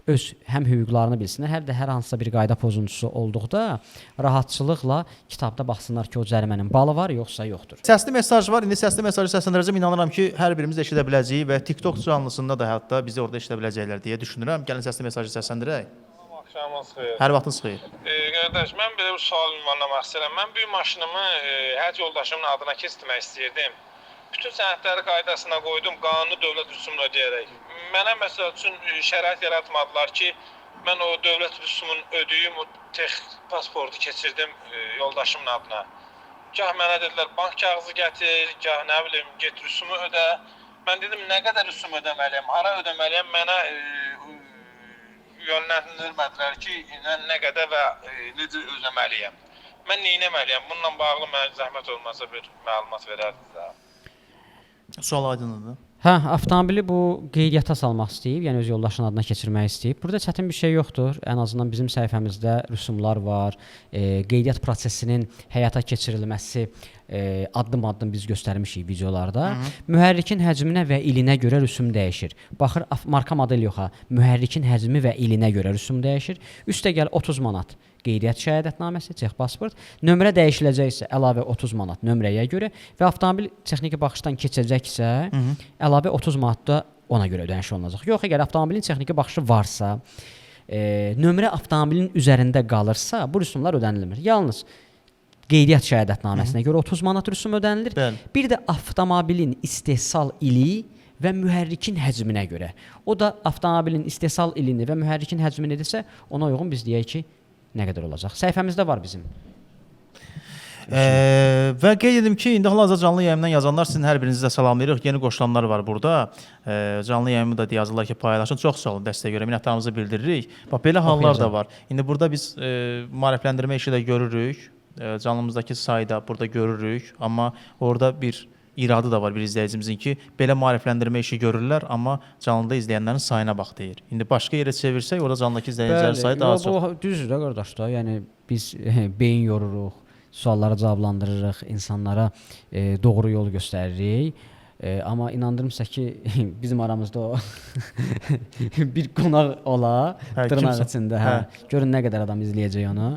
öz həm hüquqlarını bilsinlər, həm də hər hansısa bir qayda pozuntusu olduqda rahatçılıqla kitabda baxsınlar ki, o cərimənin balı var, yoxsa yoxdur. Səsli mesaj var. İndi səsli mesajı səsləndirəcəm. İnanıram ki, hər birimiz eşidə biləcəyik və TikTok canlısında da hətta bizi orada eşidə biləcəklər deyə düşünürəm. Gəlin səsli mesajı səsləndirək. Axşamınız xeyir. Hər vaxtınız xeyir. Qardaş, mən belə bir sual ünvanlamaq istəyirəm. Mən bu maşınımı həyat yoldaşımın adına keçirmək istəyirdim. Bütün sənədləri qaydasına qoydum, qanuni dövlət rüsumunu ödəyərək. Mənə məsəl üçün şərait yaratmadılar ki, mən o dövlət rüsumunu ödəyim, o pasportu keçirdim yoldaşımın adına. Gah mənə dedilər, bank kağızı gətir, gah nə bilim, get rüsumu ödə. Mən dedim, nə qədər rüsum ödəməliyəm, hara ödəməliyəm, mənə yönləndirmədilər ki, nə qədər və necə ödəməliyəm. Mən nə etməliyəm? Bununla bağlı mənə zəhmət olmasa bir məlumat verərdiniz. Sual aydındır. Hə, avtomobili bu qeydiyyata salmaq istəyib, yəni öz yoldaşının adına keçirmək istəyib. Burada çətin bir şey yoxdur. Ən azından bizim səhifəmizdə rüsumlar var. Qeydiyyat prosesinin həyata keçirilməsi addım-addım biz göstərmişik videolarda. Mühərrikin həcminə və ilinə görə rüsum dəyişir. Baxır, marka model yox ha. Mühərrikin həcmi və ilinə görə rüsum dəyişir. Üstəgəl 30 manat qeydiyyat şəhadətnaməsi, texpasport. Nömrə dəyişiləcəksə əlavə 30 manat nömrəyə görə və avtomobil texniki baxışdan keçəcəksə əlavə 30 manat da ona görə ödəniş olunacaq. Yox, əgər avtomobilin texniki baxışı varsa, nömrə avtomobilin üzərində qalırsa, bu rüsumlar ödənilmir. Yalnız qeydiyyat şəhadətnaməsinə görə 30 manat rüsum ödənilir. Bir də avtomobilin istehsal ili və mühərrikin həcminə görə. O da avtomobilin istehsal ilini və mühərrikin həcmini desə, ona uyğun biz deyək ki, nə qədər olacaq? Səhifəmizdə var bizim. Və qeyd edim ki, indi hal-hazırda canlı yayımdan yazanlar sizin hər birinizi də salamlayırıq. Yeni qoşulanlar var burada. Canlı yayımı da yazırlar ki, paylaşın. Çox sağ olun dəstəyə görə. Minnətdarımızı bildiririk. Bax, belə hallar da var. İndi burada biz maarifləndirmə işi də görürük. Canlımızdakı sayda burada görürük. Amma orada bir iradı da var bir izləyicimizin ki, belə maarifləndirmə işi görürlər, amma canlıda izləyənlərin sayına bax deyir. İndi başqa yerə çevirsək, orada canlıdakı izləyicilərin sayı daha çox. Bu düzdür də qardaş da. Yəni biz beyin yoruruq, sualları cavablandırırıq, insanlara doğru yol göstəririk. Amma inandırımsa ki, bizim aramızda o bir qonaq ola, dırnaq içində. Görün nə qədər adam izləyəcək onu.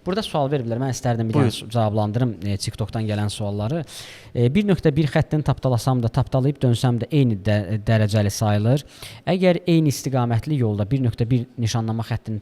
Burada sual veriblər. Mən istərdim bir dənə cavablandırım TikTokdan gələn sualları. 1.1 xəttini tapdalasam da, tapdalayıb dönsəm də eyni dərəcəli sayılır. Əgər eyni istiqamətli yolda 1.1 nişanlama xəttini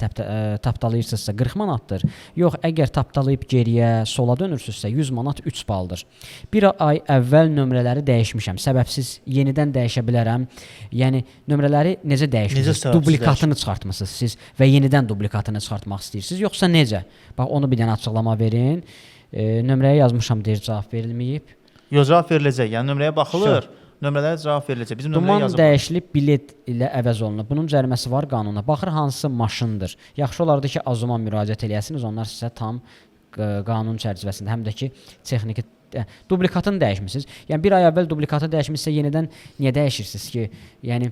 tapdalayırsınızsa 40 manatdır. Yox, əgər tapdalayıb geriyə, sola dönürsünüzsə 100 manat 3 baldır. Bir ay əvvəl nömrələri dəyişmişəm. Səbəbsiz yenidən dəyişə bilərəm. Yəni nömrələri necə dəyişmisiniz? Duplikatını çıxartmısınız siz və yenidən duplikatını çıxartmaq istəyirsiniz, yoxsa necə? Bax, onu bir dənə açıqlama verin. Nömrəyə yazmışam deyir, cavab verilməyib. Yox, cavab veriləcək. Yəni nömrəyə baxılır. Nömrələrə cavab veriləcək. Bizim nömrəyə yazılır. Duman dəyişilib bilet ilə əvəz olunur. Bunun cəriməsi var qanuna. Baxır hansı maşındır. Yaxşı olardı ki, Azuma müraciət eləyəsiniz. Onlar sizə tam qanun çərçivəsində, həm də ki, texniki duplikatını dəyişmisiniz. Yəni bir ay əvvəl duplikatı dəyişmişsə yenidən niyə dəyişirsiniz ki? Yəni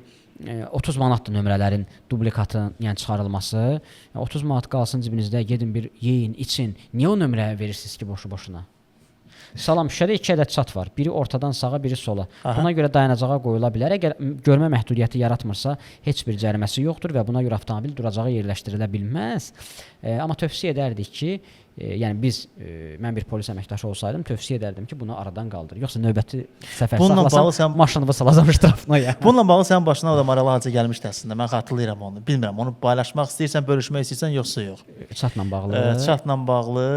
30 manatdır nömrələrin duplikatı, yəni çıxarılması. 30 manat qalsın cibinizdə, gedin bir yeyin, için. Niyə o nömrəyə verirsiniz ki, boşu-boşuna? Salam, şüşədə 2 ədəd çat var. Biri ortadan sağa, biri sola. Buna görə dayanacağa qoyula bilər. Əgər görmə məhdudiyyəti yaratmırsa, heç bir cəriməsi yoxdur və buna görə avtomobil duracağa yerləşdirilə bilməz. Amma tövsiyə edərdik ki, yəni mən bir polis əməkdaşı olsaydım tövsiyə edərdim ki, bunu aradan qaldır. Yoxsa növbəti səfər Bununla bağlı saxlasam maşınımı salacam iştirafına yəni. Bununla bağlı sənin başına o da maraqlı hadisə gəlmişdi əslində. Mən xatırlayıram onu. Bilmirəm, onu paylaşmaq istəyirsən, bölüşmək istəyirsən yoxsa yox. Çatla bağlı. Çatla bağlı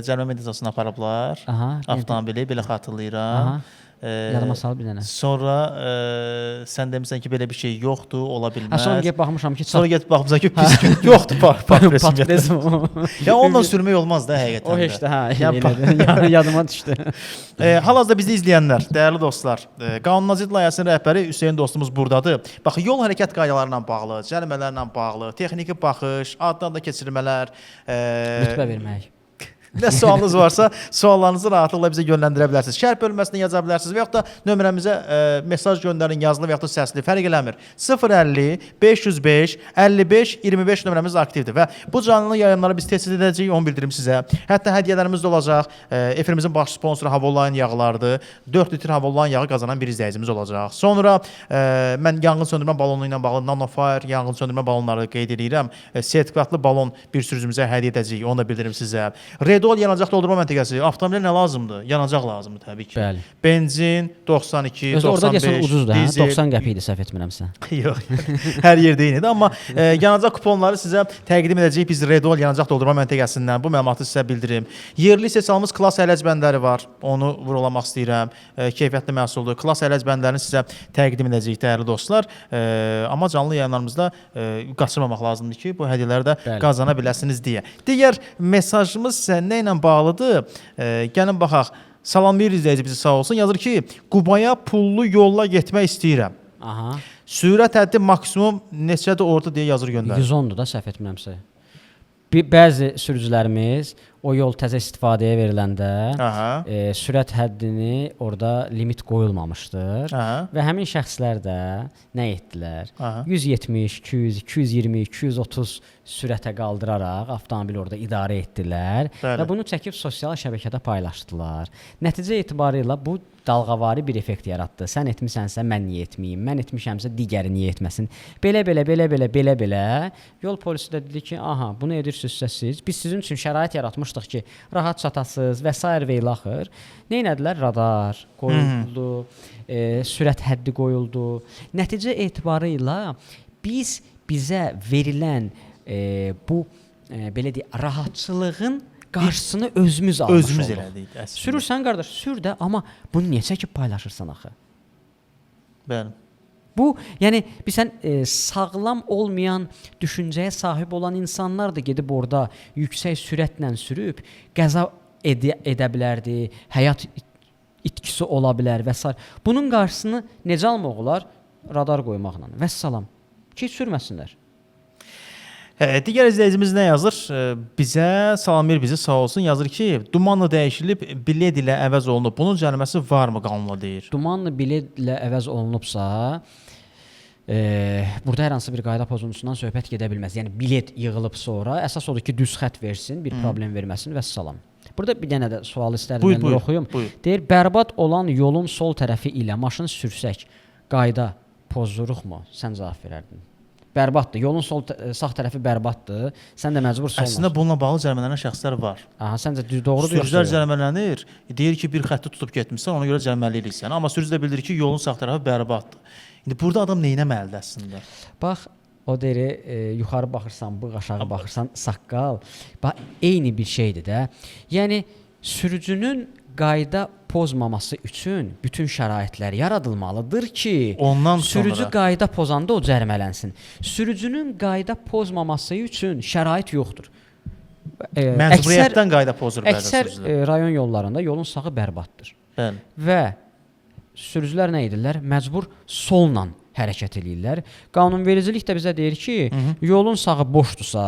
cərimə mediasiyasına aparıblar. Avtomobili belə xatırlayıram. Yadıma salıb bir dənə. Sonra sən demisən ki, belə bir şey yoxdur, ola bilməz. Sonra gəlib baxmışam ki, sonra gəlib baxmısan ki, pis gün yoxdur patresm. Ya onunla sürmək olmaz da həqiqətən. O heç də yəni yadıma düşdü. Hal-hazırda bizi izləyənlər, dəyərli dostlar, Qanunacılıq layihəsinin rəhbəri Hüseyn dostumuz burdadır. Bax, yol hərəkət qaydalarına bağlı, cərimələrlə bağlı, texniki baxış, addan da keçirmələr, rütbə vermək. Nə sualınız varsa, suallarınızı rahatlıqla bizə yönləndirə bilərsiniz. Şərh bölməsində yaza bilərsiniz və yaxud da nömrəmizə mesaj göndərin, yazılı və yaxud da səsli, fərq eləmir. 050 505 55 25 nömrəmiz aktivdir və bu canlı yayınları biz tez edəcəyik, onu bildirim sizə. Hətta hədiyyələrimiz də olacaq. Efirimizin baş sponsoru Havoline yağlardır. 4 litr Havoline yağı qazanan bir izləyicimiz olacaq. Sonra mən yanğın söndürmə balonu ilə bağlı NanoFire yanğın söndürmə balonları qeyd edirəm. Sertifikatlı balon bir sürücümüzə hədiyyə edəcəyik, onu da bildirim sizə. Redol yanacaq doldurma məntəqəsi. Avtomobilə nə lazımdır? Yanacaq lazımdır təbii ki. Bəli. Benzin 92, Özü 95, orada deyəsən ucuzdur, hə? dizel. 90 qəpik idi, səhv etmirəmsə. Yox. Hər yerdə eynidir, amma yanacaq kuponları sizə təqdim edəcəyik biz Redol yanacaq doldurma məntəqəsindən. Bu məlumatı sizə bildirim. Yerli istehsalımız Klass ələc bəndləri var. Onu vurulamaq istəyirəm. Keyfiyyətli məhsuldur. Klass ələc bəndlərini sizə təqdim edəcəyik dəyərli dostlar. Amma canlı yayınlarımızda qaçırmamaq lazımdır ki, bu hədiyyələri də qazana biləsiniz deyə. Digər mesajımız isə nə ilə bağlıdır? Gəlin baxaq. Salamlayır izləyici bizi sağ olsun. Yazır ki, Qubaya pullu yolla getmək istəyirəm. Aha. Sürət həddi maksimum neçədir orada deyə yazır göndərir. 110-dur da, səhv etmirəmsə. Bəzi sürücülərimiz o yol təzə istifadəyə veriləndə sürət həddini orada limit qoyulmamışdır. Və həmin şəxslər də nə etdilər? 170, 200, 220, 230 sürətə qaldıraraq avtomobil orada idarə etdilər və bunu çəkib sosial şəbəkədə paylaşdılar. Nəticə etibarilə bu dalğavari bir effekt yaratdı. Sən etmisənsə mən niyə etməyim? Mən etmişəmsə digəri niyə etməsin? Belə yol polisi də dedi ki, aha, bunu edirsinizsə siz. Biz sizin üçün şərait yaratmışdıq ki, rahat çatasınız və s. və ilaxır. Nə etdilər? Radar qoyuldu, sürət həddi qoyuldu. Nəticə etibarıyla bizə verilən bu belə deyək, rahatçılığın qarşısını özümüz elədik. Sürürsən qardaş, sür də, amma bunu niyə çəkib paylaşırsan axı? Bəli. Bu, yəni bilsən, sağlam olmayan düşüncəyə sahib olan insanlar da gedib orada yüksək sürətlə sürüb qəza edə bilərdi, həyat itkisi ola bilər və s. Bunun qarşısını necə almaq olar? Radar qoymaqla. Vəssalam. Ki, sürməsinlər. Digər izləyicimiz nə yazır? Bizə Salamir bizi sağ olsun yazır ki, dumanla dəyişilib bilet ilə əvəz olunub. Bunun cəriməsi varmı qanunla deyir? Dumanla bilet ilə əvəz olunubsa, burada hər hansı bir qayda pozuntusundan söhbət gedə bilməz. Yəni bilet yığılıb sonra əsas odur ki, düz xətt versin, bir problem verməsin və salam. Burada bir dənə də sual istərdim mən oxuyum. Deyir, bərbad olan yolun sol tərəfi ilə maşın sürsək qayda pozuruqmu? Sən cavab verərdin. Bərbaddır. Yolun sağ tərəfi bərbaddır. Sən də məcbursan. Əslində bununla bağlı cərimələnən şəxslər var. Aha, səncə doğrudur yoxsa? Sürücülər cərimələnir. Deyir ki, bir xətti tutub getmişsən, ona görə cərimələyirsən. Amma sürücü də bildirir ki, yolun sağ tərəfi bərbaddır. İndi burada adam nə etməlidir əslində? Bax, o deyir, yuxarı baxırsan, bığ aşağı baxırsan, saqqal. Bax, eyni bir şeydir də. Yəni sürücünün qayda pozmaması üçün bütün şəraitlər yaradılmalıdır ki, sürücü qayda pozanda o cərimələnsin. Sürücünün qayda pozmaması üçün şərait yoxdur. Məcburiyyətdən qayda pozur bəzən sürücülər. Əksər rayon yollarında yolun sağı bərbaddır. Bəli. Və sürücülər nə edirlər? Məcbur solla hərəkət edirlər. Qanunvericilik də bizə deyir ki, yolun sağı boşdursa,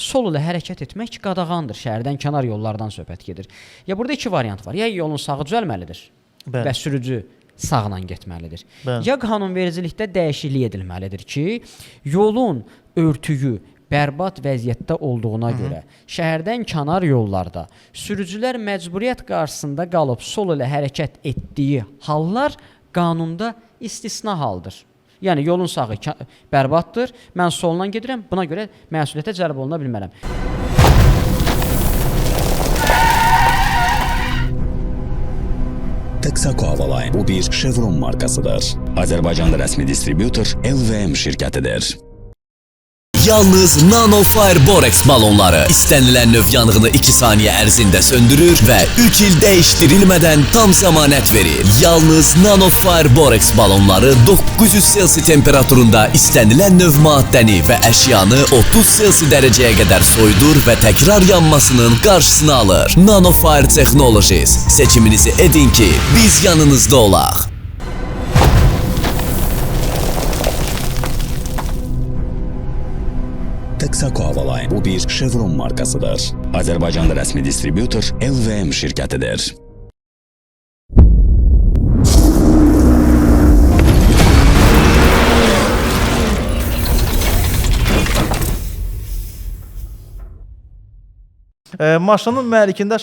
sol ilə hərəkət etmək qadağandır. Şəhərdən kənar yollardan söhbət gedir. Ya burada iki variant var. Ya yolun sağı düzəlməlidir və sürücü sağla getməlidir. Ya qanunvericilikdə dəyişiklik edilməlidir ki, yolun örtüyü bərbad vəziyyətdə olduğuna görə şəhərdən kənar yollarda sürücülər məcburiyyət qarşısında qalıb sol ilə hərəkət etdiyi hallar qanunda istisna haldır. Yəni yolun sağı bərbaddır, mən soldan gedirəm, buna görə məsuliyyətə cəlb oluna bilmərəm. Texaco Havaline bu bir Chevron markasıdır. Azərbaycanda rəsmi distributor LVM şirkətidir. Yalnız NanoFire Borex balonları istənilən növ yanğını 2 saniyə ərzində söndürür və 3 il dəyişdirilmədən tam zəmanət verir. Yalnız NanoFire Borex balonları 900 Celsi temperaturunda istənilən növ maddəni və əşyanı 30 Celsi dərəcəyə qədər soyudur və təkrar yanmasının qarşısını alır. NanoFire Technologies. Seçiminizi edin ki, biz yanınızda olaq. Texaco Havaline bu bir Chevron markasıdır. Azərbaycanda rəsmi distributor LVM şirkətidir. Maşının mühərrikində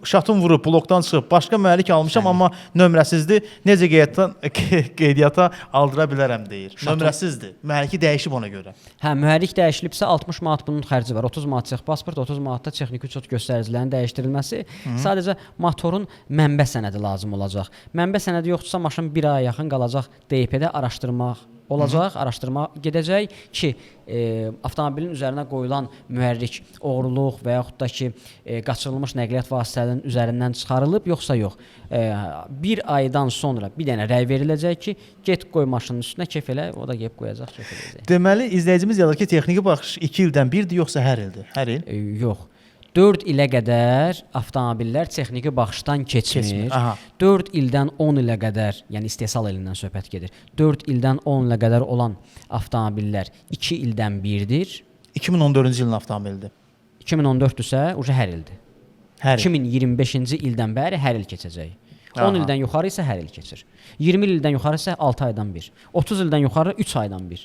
şatum vurub, blokdan çıxıb, başqa mühərrik almışam, amma nömrəsizdir. Necə qeydiyyata aldıra bilərəm deyir. Nömrəsizdir. Mühərriki dəyişib ona görə. Hə, mühərrik dəyişilibsə 60 manat bunun xərci var. 30 manat çex pasport, 30 manat da texniki ücret göstəricilərinin dəyişdirilməsi. Sadəcə motorun mənbə sənədi lazım olacaq. Mənbə sənədi yoxdursa maşın 1 aya yaxın qalacaq DP-də araşdırmaq olacaq, araşdırma gedəcək ki, avtomobilin üzərinə qoyulan mühərrik oğurluq və yaxud da ki, qaçırılmış nəqliyyat vasitələrinin üzərindən çıxarılıb, yoxsa yox. 1 aydan sonra bir dənə rəy veriləcək ki, get qoy maşının üstünə, kef elə, o da gəlib qoyacaq, kef eləyəcək. Deməli, izləyicimiz yazır ki, texniki baxış 2 ildən 1-dir, yoxsa hər ildir? Hər il? Yox. 4 ilə qədər avtomobillər texniki baxışdan keçmir. 4 ildən 10 ilə qədər, yəni istehsal ilindən söhbət gedir. 4 ildən 10 ilə qədər olan avtomobillər 2 ildən 1-dir. 2014-cü ilin avtomobilidir. 2014-dürsə, hər ildir. Hər il. 2025-ci ildən bəri hər il keçəcək. 10 ildən yuxarı isə hər il keçir. 20 ildən yuxarı isə 6 aydan 1. 30 ildən yuxarı 3 aydan 1.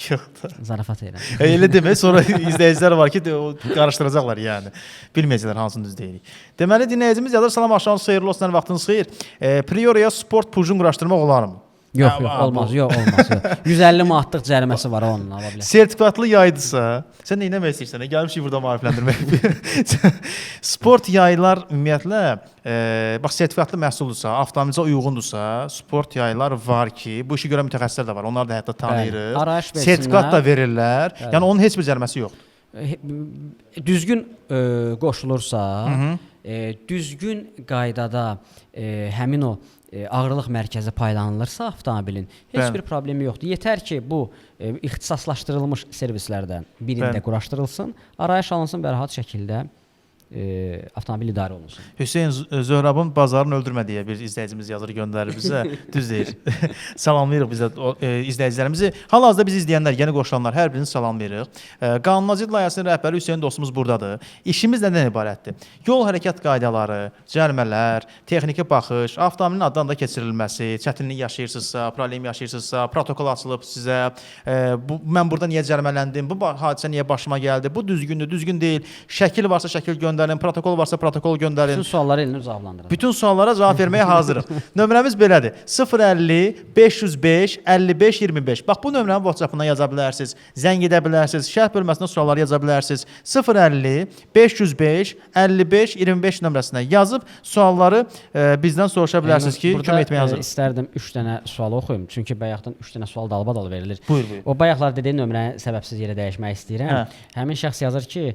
Yoxdur. Zarafat edirəm. Elə demək, sonra izləyicilər var ki, qarışdıracaqlar yəni. Bilməyəcəklər hansını düz deyirik. Deməli, dinləyicimiz yazır, salam axşamınız xeyirli olsun, vaxtınız xeyir. Prioraya sport pujun quraşdırmaq olarmı? Yox, olmaz. 150 manatlıq cəriməsi var onun, ala bilər. Sertifikatlı yaydısa, sən nə etmək istəyirsən? Gəlmişik burada maarifləndirmək. Sport yaylar ümumiyyətlə, bax sertifikatlı məhsuldursa, avtomobilicə uyğundursa, sport yaylar var ki, bu işi görən mütəxəssislər də var. Onlar da hətta tanıyırıq. Sertifikat da verirlər. Yəni onun heç bir cəriməsi yoxdur. Düzgün qoşulursa, düzgün qaydada həmin o ağırlıq mərkəzi paylanılırsa avtomobilin heç bir problemi yoxdur. Yetər ki, bu ixtisaslaşdırılmış servislərdən birində quraşdırılsın, arayış alınsın və rahat şəkildə avtomobil idarə olunsun. Hüseyn Zöhrabın bazarını öldürmə deyə bir izləyicimiz yazır, göndərir bizə. Düz deyir. Salamlayırıq bizə izləyicilərimizi. Hal-hazırda bizi izləyənlər, yeni qoşulanlar hər birini salamlayırıq. Qanunacılıq layihəsinin rəhbəri Hüseyn dostumuz buradadır. İşimiz nədən ibarətdir? Yol hərəkət qaydaları, cərimələr, texniki baxış, avtomobilin addan da keçirilməsi, çətinlik yaşayırsınızsa, problem yaşayırsınızsa, protokol açılıb sizə, mən burada niyə cərimələndim, bu hadisə niyə başıma gəldi, bu düzgündür, düzgün deyil, şəkil varsa şəkil göndərin, protokol varsa protokol göndərin. Bütün sualları elinə cavablandırın. Bütün suallara cavab verməyə hazırıq. Nömrəmiz belədir. 050 505 55 25. Bax bu nömrənin WhatsApp-ından yaza bilərsiniz, zəng edə bilərsiniz, şərh bölməsində sualları yaza bilərsiniz. 050 505 55 25 nömrəsinə yazıb sualları bizdən soruşa bilərsiniz ki, kömək etməyə hazırıq. İstərdim 3 dənə sual oxuyum. Çünki bayaqdan 3 dənə sual dalbadal verilir. Buyur. O bayaqlar dediyi nömrəni səbəbsiz yerə dəyişmək istəyirəm. Həmin şəxs yazır ki,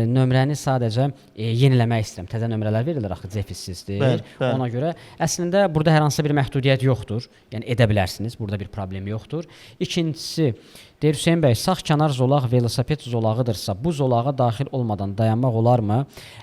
nömrəni sadəcə yeniləmək istəyirəm. Təzə nömrələr verilir axı, cefissizdir. Ona görə əslində burada hər hansı bir məhdudiyyət yoxdur. Yəni edə bilərsiniz. Burada bir problem yoxdur. İkincisi, deyir Hüseyn bəy, sağ kənar zolaq velosiped zolağıdırsa, bu zolağa daxil olmadan dayanmaq olarmı?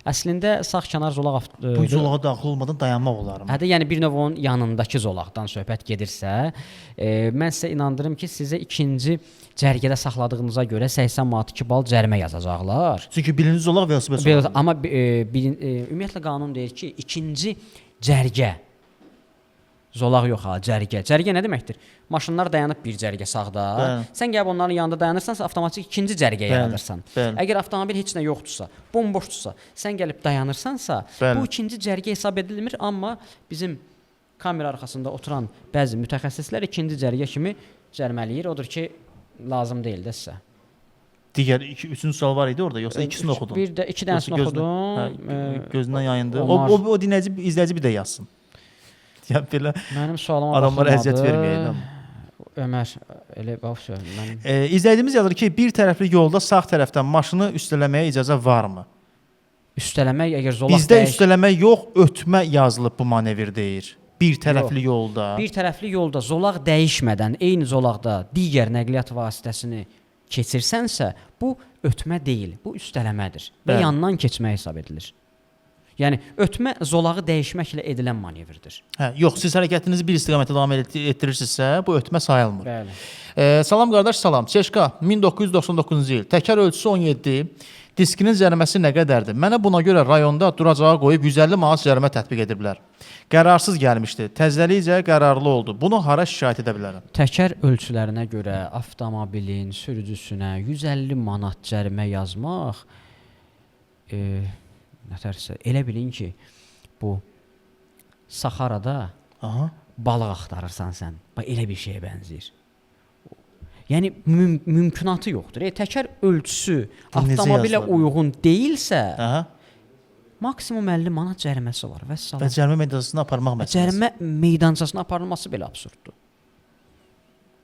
Əslində sağ kənar zolaq bu zolağa daxil olmadan dayanmaq olarmı? Hətta yəni bir növ onun yanındakı zolaqdan söhbət gedirsə, mən sizə inandırım ki, sizə ikinci cərgədə saxladığınıza görə 80 manat 2 bal cərimə yazacaqlar. Çünki birinci zolaq velosiped zolağı. Amma ümumiyyətlə qanun deyir ki, ikinci cərgə zolaq yox ha, cərgə. Cərgə nə deməkdir? Maşınlar dayanıb bir cərgə sağda. Sən gəlib onların yanında dayanırsansa, avtomatik ikinci cərgə yaradırsan. Əgər avtomobil heç nə yoxdursa, bomboşdursa, sən gəlib dayanırsansa, bu ikinci cərgə hesab edilmir, amma bizim kamera arxasında oturan bəzi mütəxəssislər ikinci cərgə kimi cərmələyir. Odur ki, lazım deyil də sizə. Digər 3-cü sual var idi orada, yoxsa ikisini oxudun? Bir də 2 dənəsini oxudum. Gözündən yayındı. Omar. O dinləyici, izləyici bir də yazsın. Yəni belə Mənim sualıma adamlara baxılmadı. əziyyət verməyək. Ömər, elə bax mənim. İzləyicimiz yazır ki, bir tərəfli yolda sağ tərəfdən maşını üstələməyə icazə varmı? Üstələmək əgər zolaq Bizdə üstələmək yox, ötmə yazılıb bu manevr deyir. Bir tərəfli yolda. Bir tərəfli yolda zolaq dəyişmədən eyni zolaqda digər nəqliyyat vasitəsini keçirsənsə, bu ötmə deyil, bu üstələmədir və Bəli. yandan keçmək hesab edilir. Yəni ötmə zolağı dəyişməklə edilən manevrdir. Hə, yox, siz hərəkətinizi bir istiqamətdə davam etdirirsinizsə, bu ötmə sayılmır. Bəli. Salam qardaş, salam. Çeşka 1999-cu il. Təkər ölçüsü 17. Diskinin cəriməsi nə qədərdir? Mənə buna görə rayonda duracağa qoyub 150 manat cərimə tətbiq ediblər. Qərarsız gəlmişdi. Təzəlikcə qərarlı oldu. Bunu hara şikayət edə bilərəm? Təkər ölçülərinə görə avtomobilin sürücüsünə 150 manat cərimə yazmaq nətərsə elə bilin ki, bu Saharada balıq axtarırsan sən. Bax elə bir şeyə bənzəyir. Yəni mümkünatı yoxdur. Təkər ölçüsü avtomobilə uyğun deyilsə, maksimum 50 manat cəriməsi var. Və cərimə meydançasına aparmaq məsələsi. Cərimə meydançasına aparılması belə absurddur.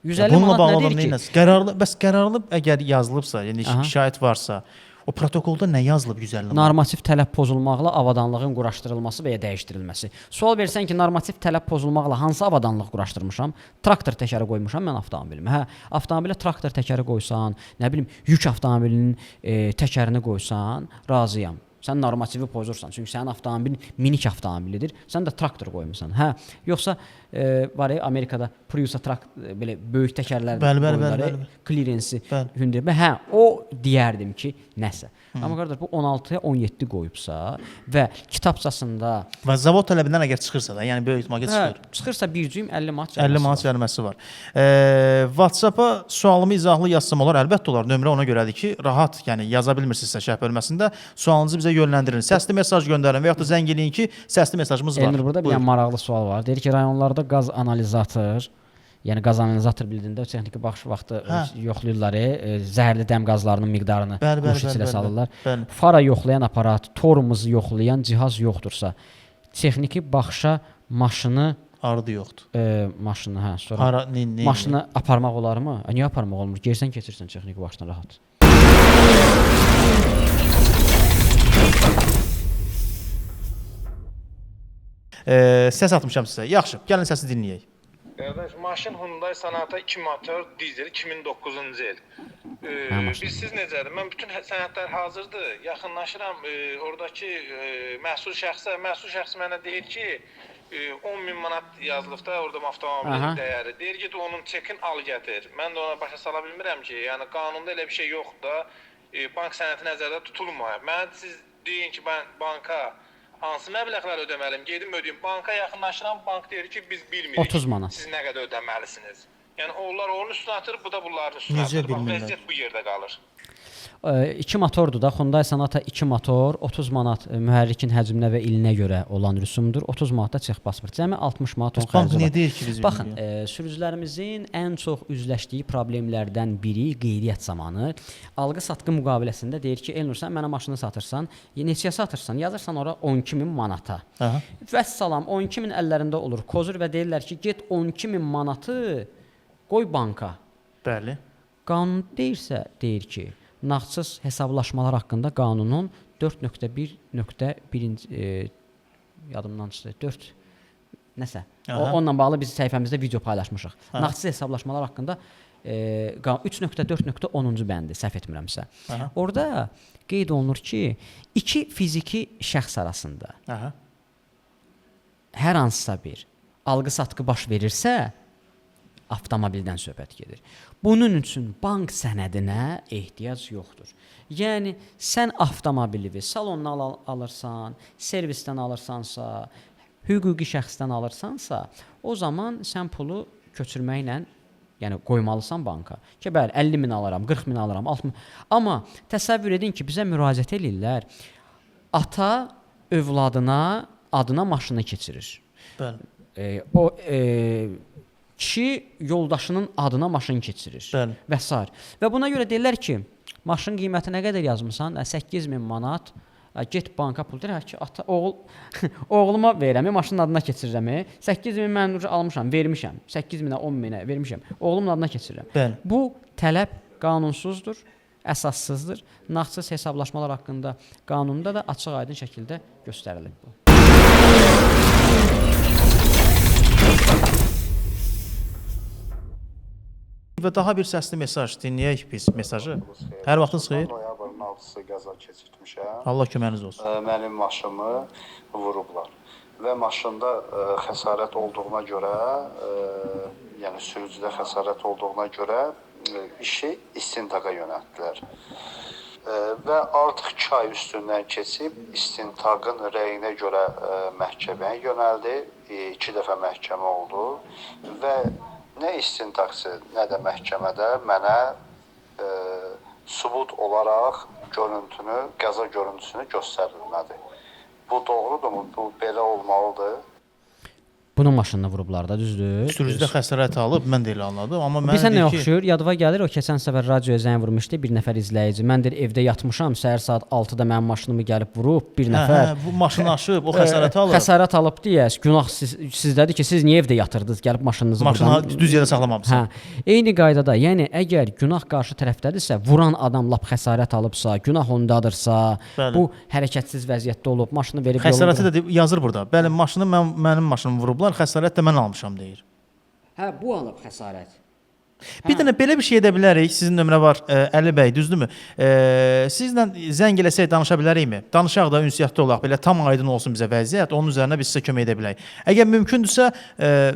150 manat nə deyir ki? Bəs qərarlı əgər yazılıbsa, yəni şikayət varsa, o protokolda nə yazılıb 150 manat? Normativ tələb pozulmaqla avadanlığın quraşdırılması və ya dəyişdirilməsi. Sual versən ki, normativ tələb pozulmaqla hansı avadanlıq quraşdırmışam? Traktor təkəri qoymuşam mən avtomobilimə. Avtomobilə traktor təkəri qoysan, nə bilim, yük avtomobilinin təkərini qoysan, razıyam. Sən normativi pozursan. Çünki sənin avtomobilin minik avtomobilidir. Sən də traktor qoymusan. Hə, yoxsa var ya Amerikada Prius'a belə böyük təkərlər qoyurlar, clearance-i hündür. Hə, o deyərdim ki, nəsə. Amma qardaş bu 16-ya 17 qoyubsa və kitabçasında və zavod tələbindən əgər çıxırsa da, yəni böyük ihtimalle çıxır. Çıxırsa bir cüm 50 manat 50 manat cəriməsi var. WhatsApp-a sualımı izahlı yazsam olar, əlbəttə olar. Nömrə ona görədir ki, rahat, yəni yaza bilmirsinizsə şərh bölməsində sualınızı bizə yönləndirin. Səsli mesaj göndərin və yaxud da zəng eləyin ki, səsli mesajımız var. Elmir, burada bir maraqlı sual var. Deyir ki, rayonlarda qaz analizator, yəni qaz analizator bildiyində texniki baxış vaxtı yoxlayırlar, zəhərli dəm qazlarının miqdarını quş içilə salırlar. Fara yoxlayan aparat, torumuzu yoxlayan cihaz yoxdursa, texniki baxışa maşını ardı yoxdur. Maşını, hə, sonra maşını aparmaq olarmı? Niyə aparmaq olmur? Gersən keçirsən texniki başdan rahat. Səs atmışam sizə. Yaxşı, gəlin səsi dinləyək. Qardaş, maşın Hyundai Sonata 2 motor, dizel 2009-cu il. Siz necədir? Mən bütün sənədlər hazırdır. Yaxınlaşıram, oradakı məsul şəxs mənə deyir ki, 10.000 manat yazılıb da orada avtomobilin dəyəri. Deyir ki, onun çekin al gətir. Mən də ona başa sala bilmirəm ki, yəni qanunda elə bir şey yoxdur da, bank sənədi nəzərdə tutulmayıb. Mən siz deyin ki, mən banka hansı məbləğlər ödəməliyim? Gedim ödəyim. Banka yaxınlaşıram, bank deyir ki, biz bilmirik. 30 manat. Siz nə qədər ödəməlisiniz? Yəni onlar onun üstünə atır, bu da bunların üstünə atır. Bax, vəziyyət bu yerdə qalır. 2 motordur da, Hyundai Sonata 2 motor, 30 manat mühərrikin həcminə və ilinə görə olan rüsumdur. 30 manat da Çex pasport. Cəmi 60 manat onun xərci var. Nə deyir ki, biz baxın, sürücülərimizin ən çox üzləşdiyi problemlərdən biri qeydiyyat zamanı alqı-satqı müqaviləsində deyir ki, Elnur, sən mənə maşını satırsan, neçəyə satırsan, yazırsan ora 12.000 manata. Vəssalam, 12.000 əllərində olur. Kozur və deyirlər ki, get 12.000 manatı qoy banka. Bəli. Qanun deyirsə, deyir ki, nağdsız hesablaşmalar haqqında qanunun 4.1.1 yadımdan çıxdı. 4 nəsə. Onunla bağlı biz səhifəmizdə video paylaşmışıq. Nağdsız hesablaşmalar haqqında 3.4.10-cu bəndi səhv etmirəmsə. Orada qeyd olunur ki, iki fiziki şəxs arasında hər hansısa bir alqı-satqı baş verirsə, avtomobildən söhbət gedir. Bunun üçün bank sənədinə ehtiyac yoxdur. Yəni, sən avtomobili salondan alırsan, servisdən alırsansa, hüquqi şəxsdən alırsansa, o zaman sən pulu köçürməklə, yəni qoymalısan banka. Ki, bəli, 50.000 alıram, 40.000 alıram, 60.000. Amma təsəvvür edin ki, bizə müraciət edirlər, ata övladına, adına maşını keçirir. Bəli. Kişi yoldaşının adına maşın keçirir Bəli. və s. Və buna görə deyirlər ki, Maşın qiyməti nə qədər yazmısan? 8000 manat. Get banka pul deyir ki, ata oğluma verirəm, maşının adına keçirirəm. 8000 mən almışam, vermişəm. 8000-ə 10000-ə vermişəm. Oğlumun adına keçirirəm. Bəli. Bu tələb qanunsuzdur, əsassızdır. Nağdsız hesablaşmalar haqqında qanunda da açıq-aydın şəkildə göstərilib bu. Və daha bir səsli mesaj dinləyək biz mesajı. Hər vaxtınız xeyir. Noyabrın 6-sı qəza keçirtmişəm. Allah köməyiniz olsun. Mənim maşınımı vurublar və maşında xəsarət olduğuna görə, yəni sürücüdə xəsarət olduğuna görə işi istintaqa yönəltdilər. Və artıq 2 ay üstündən keçib istintaqın rəyinə görə məhkəməyə yönəldi. 2 dəfə məhkəmə oldu və nə istintaqçı, nə də məhkəmədə mənə sübut olaraq qəza görüntüsünü göstərilmədi. Bu doğrudurmu? Bu belə olmalıdır. Bunun maşınını vurublar da, düzdür? Sürücüdə xəsarət alıb, mən də elə anladım. Amma mən Bizə nə oxşuyur? Yadıma gəlir, o keçən səfər radioya zəng vurmuşdu bir nəfər izləyici. Mən deyir, evdə yatmışam, səhər saat 6-da mənim maşınımı gəlib vurub bir nəfər. Bu maşını aşıb, o xəsarət alıb. Xəsarət alıb deyəs, günah sizdədir ki, siz niyə evdə yatırdınız, gəlib maşınınızı maşını düz yerə saxlamamısınız. Eyni qaydada, yəni əgər günah qarşı tərəfdədirsə, vuran adam lap xəsarət alıbsa, günah ondadırsa, bu hərəkətsiz vəziyyətdə olub, maşını verib xəsarəti də yazır burada. Bəli, maşını mənim maşınımı vurublar. Xəsarət də mən almışam deyir. Hə, bu alıb xəsarət. Bir dənə belə bir şey edə bilərik. Sizin nömrə var, Əli bəy, düzdürmü? Sizlə zəng eləsək danışa bilərikmi? Danışaq da ünsiyyətli olaq, belə tam aydın olsun bizə vəziyyət. Onun üzərinə biz sizə kömək edə bilərik. Əgər mümkündürsə,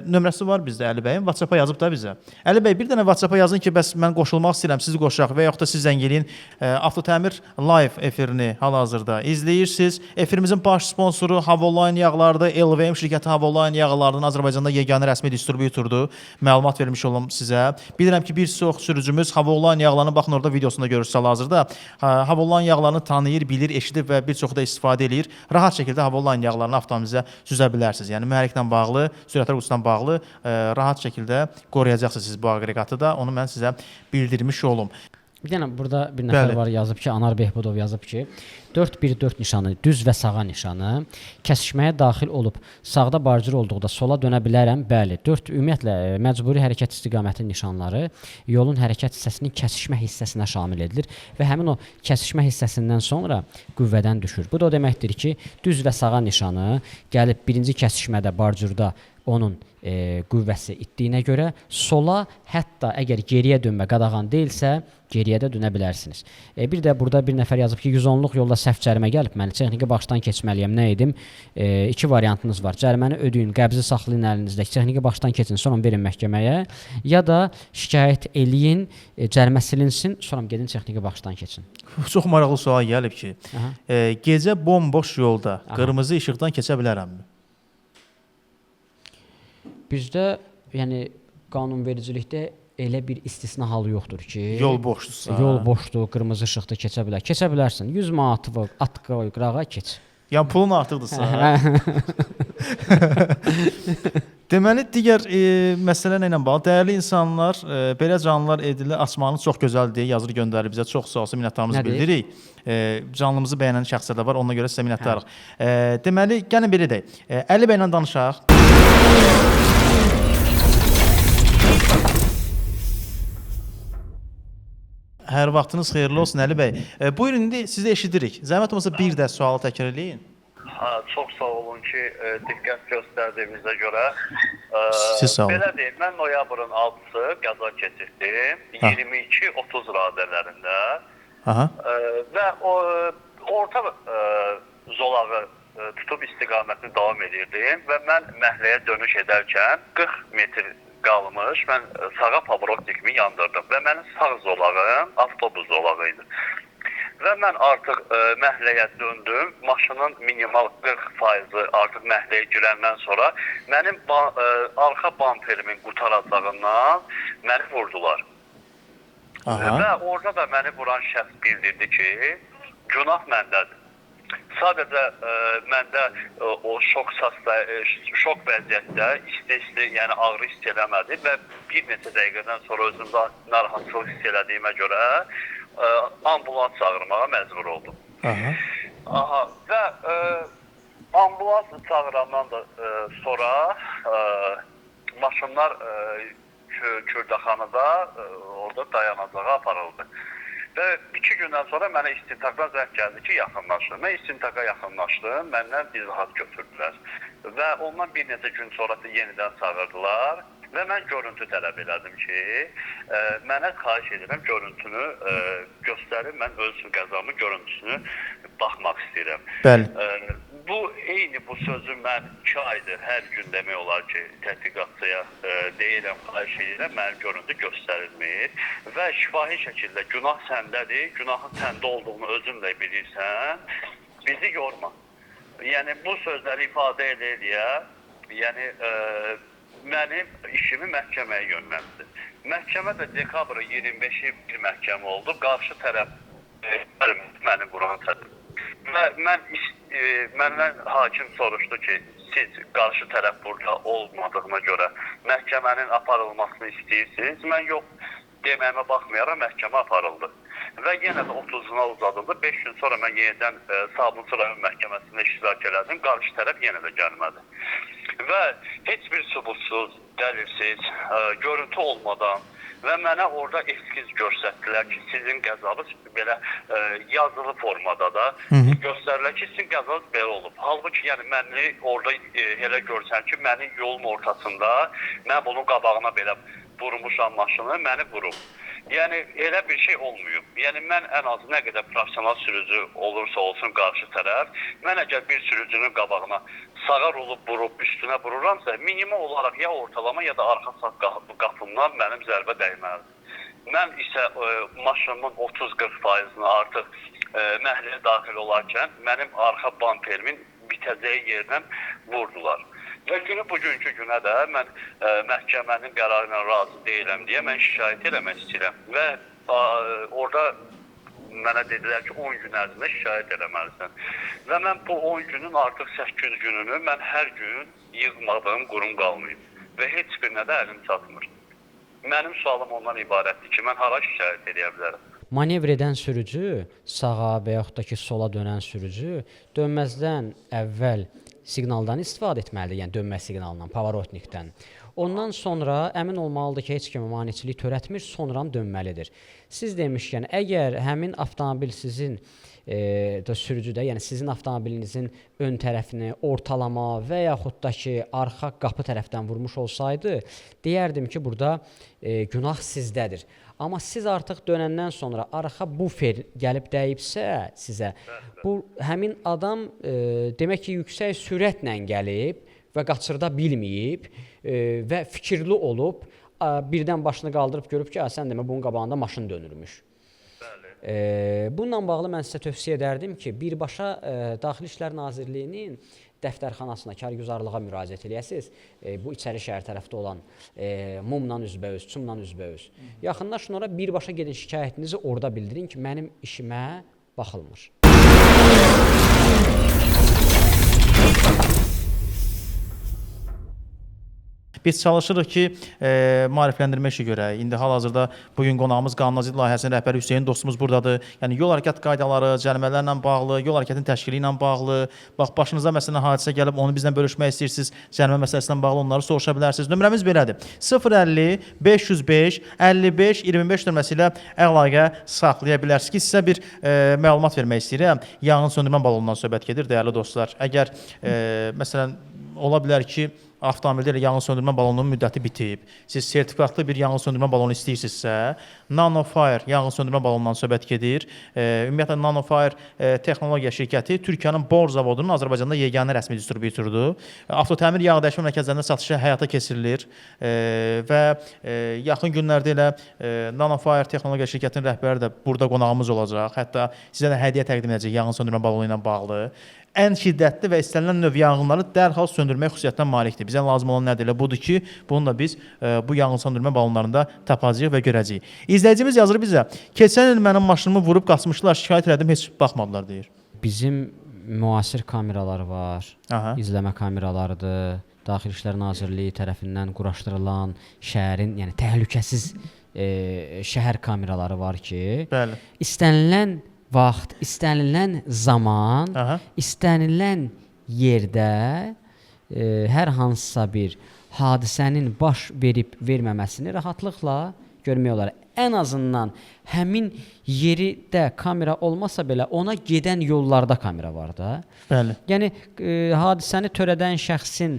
nömrəsi var bizdə Əli bəyin, WhatsApp-a yazıb da bizə. Əli bəy, bir dənə WhatsApp-a yazın ki, bəs mən qoşulmaq istəyirəm, sizi qoşaq və yaxud da siz zəng eləyin. Avtotəmir live efirini hal-hazırda izləyirsiniz. Efirimizin baş sponsoru Havoline yağlarıdır. LVM şirkəti Havoline yağlarının Azərbaycanda yeganə rəsmi distributordur. Məlumat vermiş olum sizə. Bilirəm ki, bir çox sürücümüz Havoline yağlarını baxın orada videosunda görürsünüz hal-hazırda. Havoline yağlarını tanıyır, bilir, eşidib və bir çoxu da istifadə edir. Rahat şəkildə Havoline yağlarını avtomobilinizə süzə bilərsiniz. Yəni mühərriklə bağlı, sürətlər qutusundan bağlı rahat şəkildə qoruyacaqsınız siz bu aqreqatı da. Onu mən sizə bildirmiş olum. Bir dənə burada bir nəfər var yazıb ki, Anar Behbudov yazıb ki, 4-1-4 nişanı, düz və sağa nişanı kəsişməyə daxil olub sağda barjir olduqda sola dönə bilərəm. Bəli, 4 ümumiyyətlə məcburi hərəkət istiqaməti nişanları yolun hərəkət hissəsinin kəsişmə hissəsinə şamil edilir və həmin o kəsişmə hissəsindən sonra qüvvədən düşür. Bu da o deməkdir ki, düz və sağa nişanı gəlib birinci kəsişmədə barjirdə onun qüvvəsi itdiyinə görə sola, hətta əgər geriyə dönmə qadağan deyilsə, geriyə də dönə bilərsiniz. Bir də burada bir nəfər yazıb ki, 110-luq yolda səhv cərimə gəlib, mən texniki baxışdan keçməliyəm. Nə edim? 2 variantınız var. Cəriməni ödəyin, qəbzi saxlayın əlinizdə, texniki baxışdan keçin, sonra verin məhkəməyə, ya da şikayət eləyin, cərimə silinsin, sonra gedin texniki baxışdan keçin. Çox maraqlı sual gəlib ki, gecə bomboş yolda qırmızı işıqdan keçə bilərəmmi? Bizdə, yəni qanunvericilikdə elə bir istisna halı yoxdur ki, yol boşdursa, yol boşdur, qırmızı işıqda keçə bilər. Keçə bilərsən. 100 manat at qoy, qırağa keç. Yəni pulun artıqdırsa. Deməli, digər məsələ ilə bağlı dəyərli insanlar, belə canlılar edilir, açmağınız çox gözəldir, yazır göndərir bizə. Çox sağ olsun, minnətdarımızı bildiririk. Canlımızı bəyənən şəxslər də var, ona görə sizə minnətdarıq. Deməli, gəlin belə deyək. Əli bəylə danışaq. Hər vaxtınız xeyirli olsun Əli bəy. Buyurun, indi sizi eşidirik. Zəhmət olmasa bir də sualı təkrar eləyin. Çox sağ olun ki, diqqət göstərdiyinizə görə. Siz sağ olun. Belə deyim, mən noyabrın 6-sı qəza keçirdim, 22-30 radələrində. Və orta zolağı tutub istiqamətini davam edirdim və mən məhəlləyə dönüş edərkən 40 metr qalmış, mən sağa pavrotnikimi yandırdım və mənim sağ zolağım avtobus zolağı idi. Və mən artıq məhəlləyə döndüm, maşının minimal 40% artıq məhəlləyə girəndən sonra mənim arxa bamperimin qutaracağından məni vurdular. Və orada da məni vuran şəxs bildirdi ki, günah məndədir. Sadəcə məndə o şok vəziyyətdə isti, yəni ağrı hiss eləmədi və bir neçə dəqiqədən sonra özümdə narahatlıq hiss elədiyimə görə ambulans çağırmağa məcbur oldum. Aha. Və ambulans çağırandan da sonra maşınlar Kürdəxanada orada dayanacağa aparıldı. Və 2 gündən sonra mənə istintaqdan zəng gəldi ki, yaxınlaşın. Mən istintaqa yaxınlaşdım, məndən izahat götürdülər. Və ondan bir neçə gün sonra da yenidən çağırdılar. Və mən görüntü tələb elədim ki, mənə xahiş edirəm görüntünü göstərin, mən öz qəzamın görüntüsünü baxmaq istəyirəm. Bəli. Eyni bu sözü mən 2 aydır hər gün demək olar ki, tədqiqatçıya deyirəm, xahiş edirəm, mənim görüntü göstərilmir və şifahi şəkildə günah səndədir, günahın səndə olduğunu özün də bilirsən, bizi yorma. Yəni bu sözləri ifadə edə, yəni mənim işimi məhkəməyə yönləndi. Məhkəmə də dekabrın 25-i bir məhkəmə oldu. Qarşı tərəf məni vuran tərəf. Məndən hakim soruşdu ki, siz qarşı tərəf burada olmadığına görə məhkəmənin aparılmasını istəyirsiniz. Mən yox deməyimə baxmayaraq məhkəmə aparıldı. Və yenə də 30-una uzadıldı. 5 gün sonra mən yenidən Sabunçu rayon məhkəməsində iştirak elədim. Qarşı tərəf yenə də gəlmədi. Və heç bir sübutsuz, dəlilsiz, görüntü olmadan və mənə orada eskiz göstərdilər ki, sizin qəzanız belə yazılı formada da göstərirlər ki, sizin qəzanız belə olub. Halbuki yəni məni orada elə görsən ki, mənim yolun ortasında mən bunun qabağına belə vurmuşam maşını, məni vurub. Yəni elə bir şey olmuyor. Yəni mən ən az nə qədər professional sürücü olursa olsun qarşı tərəf, mən əgər bir sürücünün qabağına sağa olub vurub üstünə vururamsa, minimum olaraq ya ortalama ya da arxa sağ qapımdan mənim zərbə dəyməlidir. Mən isə maşınımın 30-40%-ni artıq məhəlləyə daxil olarkən mənim arxa bampermin bitəcəyi yerdən vurdular. Və günü bugünkü günə də mən məhkəmənin qərarına razı deyiləm deyə mən şikayət eləmək istəyirəm. Və orada mənə dedilər ki, 10 gün ərzində şikayət eləməlisən. Və mən bu 10 günün artıq 8 gününü mən hər gün yığmadığım qurum qalmayıb. Və heç birinə də əlim çatmır. Mənim sualım ondan ibarətdir ki, mən hara şikayət edə bilərəm? Manevr edən sürücü, sağa və yaxud da ki, sola dönən sürücü dönməzdən əvvəl siqnaldan istifadə etməlidir, yəni dönmə siqnalından, pavarotnikdən. Ondan sonra əmin olmalıdır ki, heç kimə maneçilik törətmir, sonradan dönməlidir. Siz demişkən, əgər həmin avtomobil sizin sürücüdə, yəni sizin avtomobilinizin ön tərəfini ortalama və yaxud da ki, arxa qapı tərəfdən vurmuş olsaydı, deyərdim ki, burada günah sizdədir. Amma siz artıq dönəndən sonra arxa bufer gəlib dəyibsə sizə, bu həmin adam demək ki, yüksək sürətlə gəlib və qaçırda bilməyib və fikirli olub, birdən başını qaldırıb görüb ki, sən demə bunun qabağında maşın dönürmüş. Bununla bağlı mən sizə tövsiyə edərdim ki, birbaşa Daxili İşlər Nazirliyinin dəftərxanasına, kargüzarlığa müraciət eləyəsiniz. Bu içəri şəhər tərəfdə olan mumla üzbəüz, çumla üzbəüz. Yaxınlaşın ora, birbaşa gedin şikayətinizi orada bildirin ki, mənim işimə baxılmır. Biz çalışırıq ki, maarifləndirmə işi görək. İndi hal-hazırda bugün qonağımız Qanunacılıq layihəsinin rəhbəri Hüseyn dostumuz buradadır. Yəni yol hərəkət qaydaları, cərimələrlə bağlı, yol hərəkətinin təşkili ilə bağlı, bax başınıza məsələn hadisə gəlib onu bizlə bölüşmək istəyirsiniz, cərimə məsələsindən bağlı onları soruşa bilərsiniz. Nömrəmiz belədir: 050 505 55 25 nömrəsi ilə əlaqə saxlaya bilərsiniz ki, sizə bir məlumat vermək istəyirəm. Yanğın söndürmə balonundan söhbət gedir, dəyərli dostlar. Əgər məsələn ola bilər ki, avtomobildə ilə yanğın söndürmə balonunun müddəti bitib, siz sertifikatlı bir yanğın söndürmə balonu istəyirsinizsə, Nanofire yanğın söndürmə balonundan söhbət gedir. Ümumiyyətlə Nanofire texnologiya şirkəti Türkiyənin Bor zavodunun Azərbaycanda yeganə rəsmi distributorudur. Avtotəmir yağ dəyişmə mərkəzlərində satışı həyata keçirilir və yaxın günlərdə elə Nanofire texnologiya şirkətinin rəhbəri də burada qonağımız olacaq. Hətta sizə də hədiyyə təqdim edəcək yanğın söndürmə balonu ilə bağlı. Ən şiddətli və istənilən növ yanğınları dərhal söndürmək xüsusiyyətinə malikdir. Bizə lazım olan nədir? Budur ki, bunu da biz bu yanğın söndürmə balonlarında tapacağıq və görəcəyik. İzləyicimiz yazır bizə: keçən il mənim maşınımı vurub qaçmışdılar, şikayət elədim, heç baxmadılar deyir. Bizim müasir kameralar var, izləmə kameralarıdır. Daxili İşlər Nazirliyi tərəfindən quraşdırılan şəhərin, yəni təhlükəsiz şəhər kameraları var ki, Bəli. istənilən vaxt, istənilən zaman, istənilən yerdə hər hansısa bir hadisənin baş verib verməməsini rahatlıqla görmək olar. Ən azından həmin yerdə kamera olmasa belə ona gedən yollarda kamera var da. Bəli. Yəni hadisəni törədən şəxsin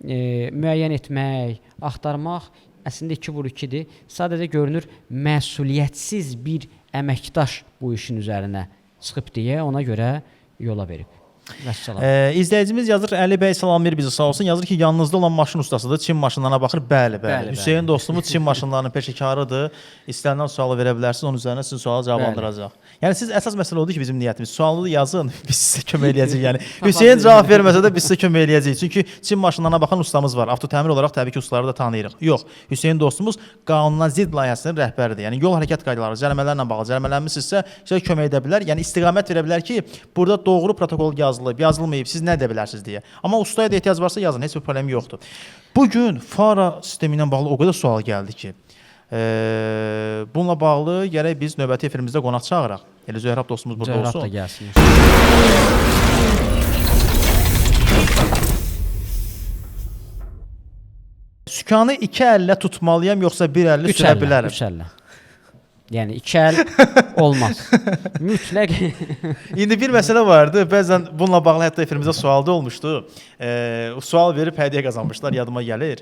müəyyən etmək, axtarmaq əslində 2x2-dir. Sadəcə görünür məsuliyyətsiz bir əməkdaş bu işin üzərinə çıxıb deyə ona görə yola verib. İzləyicimiz yazır, Əli bəy salamlayır bizi, sağ olsun. Yazır ki, yanınızda olan maşın ustasıdır, Çin maşınlarına baxır. Bəli. Hüseyn dostumuz Çin maşınlarının peşəkarıdır. İstənilən sualı verə bilərsiniz, onun üzərinə sizin sualı cavablandıracaq. Yəni siz əsas məsələ odur ki, bizim niyyətimiz sualı yazın, biz sizə kömək eləyəcəyik. Yəni Hüseyn cavab verməsə də biz sizə kömək eləyəcəyik. Çünki Çin maşınlarına baxan ustamız var. Avtotəmir olaraq təbii ki, ustaları da tanıyırıq. Yox, Hüseyn dostumuz qanuna zidd layihəsinin rəhbəridir. Yəni yol hərəkət qaydaları, cərimələrlə bağlı cərimələnmisinizsə, sizə kömək edə bilər. Yəni istiqamət verə bilər ki, burada doğru protokol yazılmayıb, siz nə edə bilərsiniz deyə. Amma ustaya da ehtiyac varsa yazın, heç bir problem yoxdur. Bugün fara sistemi ilə bağlı o qədər sual gəldi ki, bununla bağlı gərək biz növbəti efirimizdə qonaq çağıraq. Elə Zöhrab dostumuz burada olsun. Zöhrab da gəlsin. Sükanı 2 əllə tutmalıyam, yoxsa 1 əllə sürə bilərəm? 3 əllə. Yəni 2 əl olmaz. Mütləq. İndi bir məsələ vardı. Bəzən bununla bağlı hətta efirimizdə sual da olmuşdu. Sual verib hədiyyə qazanmışlar, yadıma gəlir.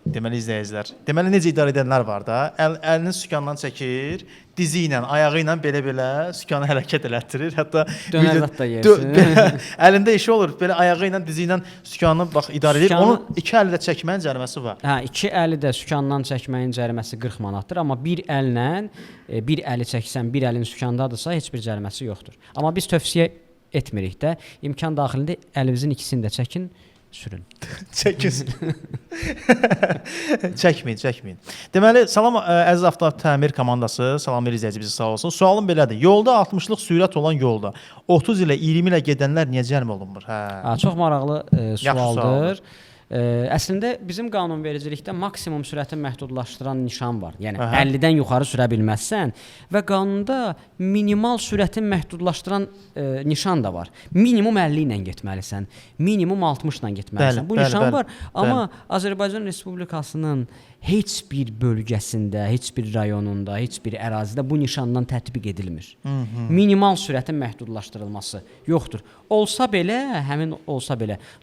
Deməli izləyicilər. Deməli necə idarə edənlər var da, əlini sükandan çəkir, dizi ilə, ayağı ilə belə sükanı hərəkət elətdirir. Hətta dönər da yersin. Əlində işi olur. Belə ayağı ilə, dizi ilə sükanı bax idarə edir. Onun 2 əli də çəkməyin cəriməsi var. Hə, 2 əli də sükandan çəkməyin cəriməsi 40 manatdır, amma bir əllə bir əli çəksən, bir əlin sükandadırsa heç bir cəriməsi yoxdur. Amma biz tövsiyə etmirik də, imkan daxilində əlinizin ikisini də çəkin, sürün. Çəkin. Çəkməyin. Deməli, salam əziz avtotəmir komandası, salam izləyici bizi sağ olsun. Sualım belədir. Yolda 60-lıq sürət olan yolda 30 ilə 20 ilə gedənlər niyə cərimə olunmur? Çox maraqlı sualdır. Əslində bizim qanunvericilikdə maksimum sürəti məhdudlaşdıran nişan var. Yəni 50-dən yuxarı sürə bilməzsən və qanunda minimal sürəti məhdudlaşdıran nişan da var. Minimum 50 ilə getməlisən, minimum 60 ilə getməlisən. Bu nişan var, amma Azərbaycan Respublikasının heç bir bölgəsində, heç bir rayonunda, heç bir ərazidə bu nişandan tətbiq edilmir. Minimal sürətin məhdudlaşdırılması yoxdur. Olsa belə,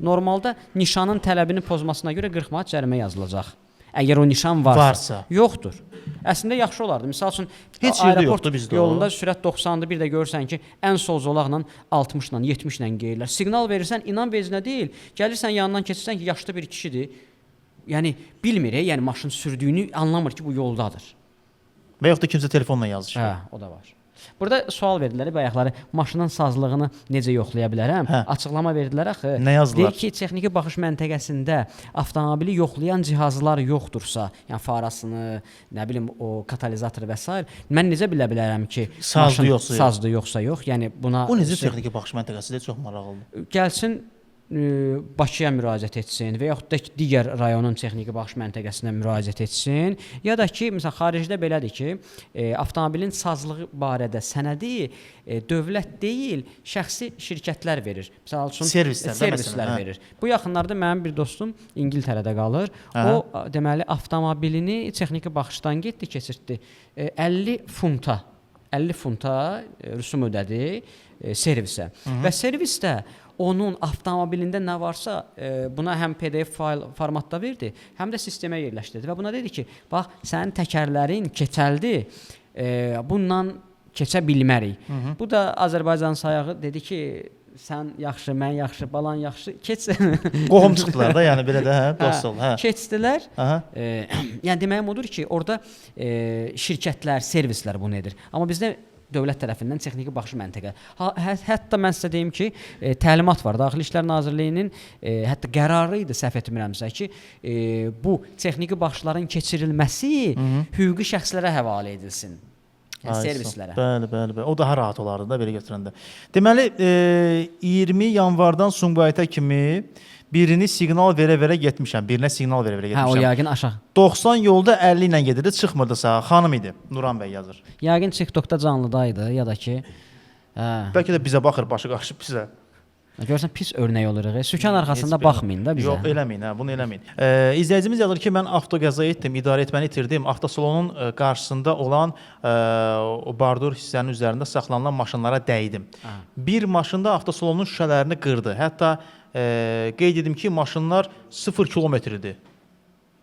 normalda nişanın tələbini pozmasına görə 40 manat cərimə yazılacaq. Əgər o nişan varsa. Yoxdur. Əslində yaxşı olardı. Məsəl üçün aeroport yolunda sürət 90-dır, bir də görürsən ki, ən sol zolaqla 60-la, 70-la geyirlər. Siqnal verirsən, inan vecinə deyil. Gəlirsən yanından keçirsən ki, yaşlı bir kişidir. Yəni bilmir, yəni maşın sürdüyünü anlamır ki, bu yoldadır. Və yaxud da kimsə telefonla yazır. Hə, o da var. Burada sual verdilər, bayaqları maşının sazlığını necə yoxlaya bilərəm? Açıqlama verdilər axı. Nə yazdılar? Deyir ki, texniki baxış məntəqəsində avtomobili yoxlayan cihazlar yoxdursa, yəni farasını, nə bilim, o katalizatoru və s. mən necə bilə bilərəm ki, sazlı yoxsa yox? Yəni buna o necə texniki baxış məntəqəsidir, çox maraqlıdır. Gəlsin Bakıya müraciət etsin və yaxud da digər rayonun texniki baxış məntəqəsinə müraciət etsin, ya da ki, məsələn, xaricdə belədir ki, avtomobilin sazlığı barədə sənədi dövlət deyil, şəxsi şirkətlər verir. Məsəl üçün servislər verir. Bu yaxınlarda mənim bir dostum İngiltərədə qalır. O deməli avtomobilini texniki baxışdan getdi, keçirtdi. 50 funta rüsum ödədi servisə. Və servisdə onun avtomobilində nə varsa buna həm PDF fayl formatda verdi, həm də sistemə yerləşdirdi və buna dedi ki, bax, sənin təkərlərin keçəldi, bundan keçə bilmərik. Bu da Azərbaycan sayağı dedi ki, sən yaxşı, mən yaxşı, balan yaxşı, keç. Qohum çıxdılar da, yəni belə də, dost ol. Keçdilər. Yəni deməyim odur ki, orada şirkətlər, servislər bunu edir. Amma bizdə dövlət tərəfindən texniki baxış məntəqə. Hətta mən sizə deyim ki, təlimat var. Daxili İşlər Nazirliyinin hətta qərarı idi, səhv etmirəmsə ki, bu texniki baxışların keçirilməsi hüquqi şəxslərə həvalə edilsin. Yəni servislərə. Bəli. O daha rahat olardı da belə götürəndə. Deməli, 20 yanvardan Sumqayıta kimi birini siqnal verə-verə getmişəm. Birinə siqnal verə-verə Hə, o getmişəm. yəqin aşağı. 90 yolda 50 ilə gedirdi, çıxmırdı sağa. Xanım idi. Nuran bəy yazır. Yəqin TikTokda canlıdaydı ya da ki, hə. Bəlkə də bizə baxır, başı qaşıb bizə. Görsən pis örnək oluruq. Sükan arxasında baxmayın da bizə. Yox, eləməyin, hə, bunu eləməyin. İzləyicimiz yazır ki, mən avtoqəza etdim, idarə etməni itirdim. Avtosalonun qarşısında olan o bardur hissənin üzərində saxlanılan maşınlara dəydim. Bir maşında avtosalonun şüşələrini qırdı. Hətta qeyd edim ki, maşınlar 0 kilometrdir.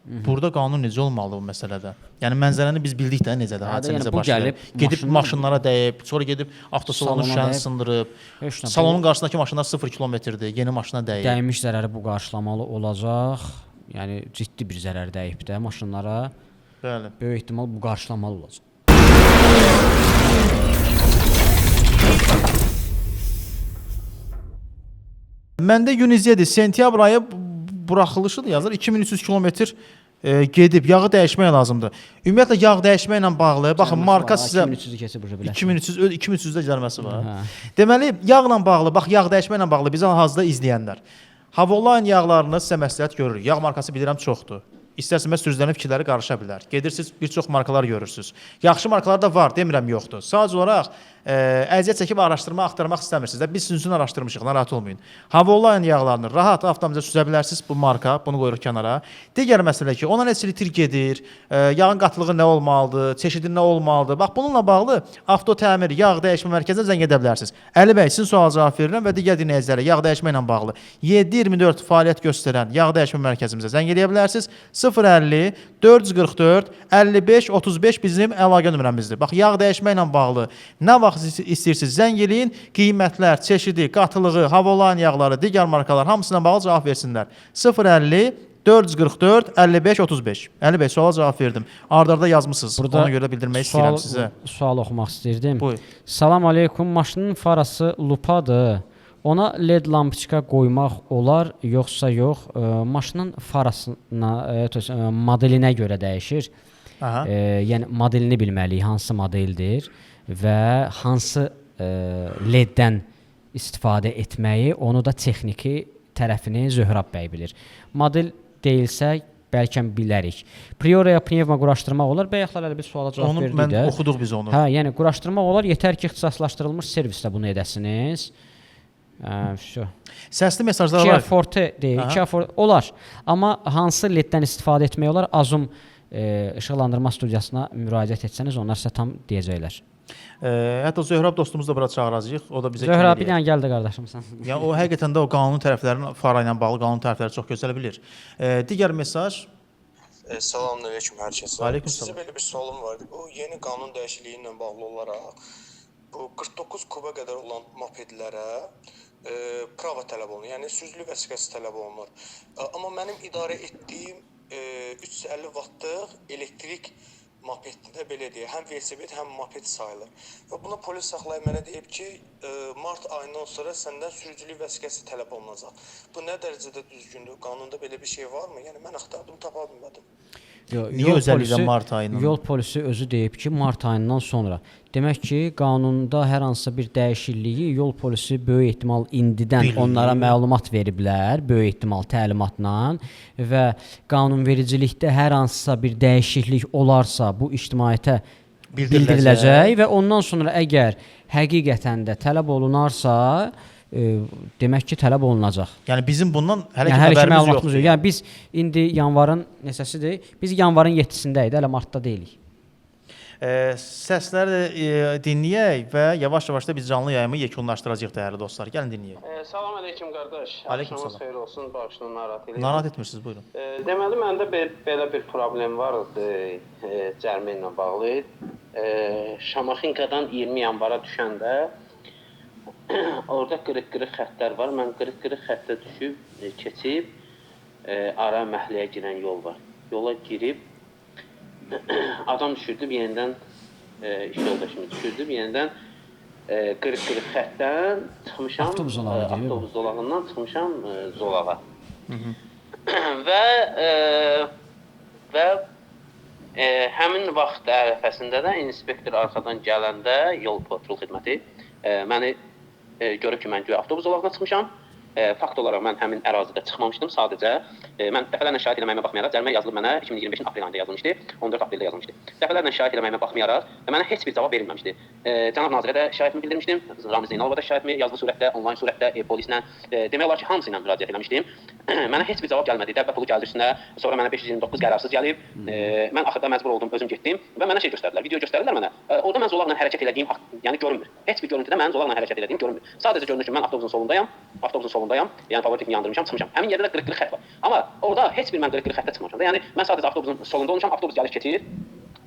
Burada qanun necə olmalı bu məsələdə? Yəni mənzərəni biz bildik də necədir, hadisə necə baş verir. Gedib maşınlara dəyib, sonra gedib avtosalonun şüşəni sındırıb. Salonun qarşısındakı maşınlar 0 kilometrdir, yeni maşına dəyib. Dəymiş zərəri bu qarşılamalı olacaq. Yəni ciddi bir zərər dəyib də maşınlara. Bəli. Böyük ehtimal bu qarşılamalı olacaq. Məndə Yunizədir. Sentyabr ayı buraxılışıdır yazır. 2300 kilometr gedib yağı dəyişmək lazımdır. Ümumiyyətlə yağ dəyişməklə bağlı, baxın marka sizə 2300-ü keçib burda bilək. 2300-də gəlməsi var. Deməli, yağla bağlı, bax yağ dəyişməklə bağlı bizi hal-hazırda izləyənlər. Havoline yağlarını sizə məsləhət görürük. Yağ markası bilirəm çoxdur. İstərsiniz sürücülərin fikirləri qarışa bilər. Gedirsiniz, bir çox markalar görürsünüz. Yaxşı markalar da var, demirəm yoxdur. Sadəcə olaraq əziyyət çəkib araşdırma axtarmaq istəmirsiniz də biz sizin üçün araşdırmışıq, narahat olmayın. Havoline yağlarını rahat avtomobilə süzə bilərsiniz, bu marka, bunu qoyuruq kənara. Digər məsələ ki, ona neçə litr gedir, yağın qatılığı nə olmalıdır, çeşidi nə olmalıdır. Bax bununla bağlı avto təmir, yağ dəyişmə mərkəzinə zəng edə bilərsiniz. Əli bəy, sizin suala cavab verirəm və digər dinləyicilərə yağ dəyişməklə bağlı 7/24 fəaliyyət göstərən yağ dəyişmə mərkəzimizə zəng edə bilərsiniz. 050 444 55 35 bizim əlaqə nömrəmizdir. Bax yağ dəyişməklə bağlı nə vaxt istəyirsiniz zəng eləyin, qiymətlər, çeşidi, qatılığı, havoline yağları, digər markalar hamısına bağlı cavab versinlər. 050 444 55 35. Əli bəy, suala cavab verdim. Arda-arda yazmısınız. Ona görə bildirmək istəyirəm sizə. Sual oxumaq istəyirdim. Buyur. Salam aleykum. Maşının farası lupadır. Ona LED lampiçka qoymaq olar, yoxsa yox? Maşının farasına, modelinə görə dəyişir. Yəni modelini bilməliyik, hansı modeldir və hansı LED-dən istifadə etməyi, onu da texniki tərəfini Zöhrab bəy bilir. Model deyilsə bəlkə bilərik. Prioraya pnevma quraşdırmaq olar. Bəyəxlər elə bir suala cavab verdik də. Onu oxuduq biz onu. Hə, yəni quraşdırmaq olar, yetər ki, ixtisaslaşdırılmış servisdə bunu edəsiniz. Səsli mesajlar var. Kia Forte deyil, Kia Forte olar. Amma hansı LED-dən istifadə etmək olar? Azum işıqlandırma studiyasına müraciət etsəniz, onlar sizə tam deyəcəklər. Hətta Zöhrab dostumuzu da bura çağıracağıq. O da bizə Zöhrab bir dənə gəldi qardaşım sən. Yəni o həqiqətən də o qanun tərəflərinin fara ilə bağlı qanun tərəfləri çox gözəl bilir. Digər mesaj. Salamünaleyküm hər kəsə. Aleykümsalam. Sizə belə bir sualım vardı. Bu yeni qanun dəyişikliyi ilə bağlı olaraq bu 49 kuba qədər olan mopedlərə prava tələb olunur. Yəni sürücülük vəsiqəsi tələb olunur. Amma mənim idarə etdiyim 350 wattlıq elektrik mopeddə də belə deyək, həm velosiped, həm moped sayılır. Və buna polis saxlayıb mənə deyib ki, mart ayından sonra səndən sürücülük vəsiqəsi tələb olunacaq. Bu nə dərəcədə düzgündür? Qanunda belə bir şey varmı? Yəni mən axtardım, tapa bilmədim. Niyə özəlliklə mart ayından? Yol polisi özü deyib ki, mart ayından sonra. Demək ki, qanunda hər hansısa bir dəyişikliyi yol polisi böyük ehtimal indidən onlara məlumat veriblər, böyük ehtimal təlimatla və qanunvericilikdə hər hansısa bir dəyişiklik olarsa bu ictimaiyyətə bildiriləcək və ondan sonra əgər həqiqətən də tələb olunarsa demək ki, tələb olunacaq. Yəni bizim bundan hələ ki xəbərimiz yoxdur. Yəni biz indi yanvarın neçəsidir? Biz yanvarın 7-sindəyik, hələ martda deyilik. Səsləri dinləyək və yavaş-yavaş da biz canlı yayımı yekunlaşdıracağıq dəyərli dostlar. Gəlin dinləyək. Salam əleykum qardaş. Aleykümsalam. Xeyir olsun, bağışlayın, narahat eləyin. Narahat etmirsiniz, buyurun. Deməli məndə belə bir problem var cərimə ilə bağlı. Şamaxınkadan 20 yanvara düşəndə orada qırıq-qırıq xəttlər var. Mən qırıq-qırıq xəttə düşüb, keçib ara məhəlləyə girən yol var. Yola girib adam düşürdüm, yenidən iş yoldaşımı düşürdüm, yenidən qırıq-qırıq xəttdən çıxmışam, avtobus zolağından çıxmışam zolağa. Və həmin vaxt ərəfəsində də inspektor arxadan gələndə yol patrul xidməti məni görüb ki, mən avtobus zolağına çıxmışam Fakt olaraq mən həmin ərazidə çıxmamışdım. Sadəcə mən dəfələrlə şahid eləməyimə baxmayaraq cərimə yazılıb mənə 2025-in aprel ayında yazılmışdı. 14 apreldə yazılmışdı. Dəfələrlə şahid eləməyimə baxmayaraq mənə heç bir cavab verilməmişdi. Cənab nazirə də şahidimi bildirmişdim. Ramiz Zeynalova da şahidimi yazılı surətdə, onlayn surətdə, polislə demək olar ki, hamısı ilə müraciət etmişdim. Mənə heç bir cavab gəlmədi. Dəvə pulu gəldi üstünə. Sonra mənə 529 qərarsız gəlib. Mən axırda məcbur oldum, özüm getdim və mənə şey göstərdilər, video göstərdilər mənə. Orada mən zolaqla hərəkət etdiyim, yəni görünmür. Heç bir görüntüdə mənim zolaqla hərəkət etdiyim görünmür. Sadəcə görünür ki, mən avtobusun solundayam, yəni favoritimi yandırmışam, çıxmışam. Həmin yerdə də qırıq-qırıq xətt var. Amma orada heç bir mən qırıq-qırıq xəttə çıxmamışam. Yəni mən sadəcə avtobusun solunda olmuşam, avtobus gəlir keçir,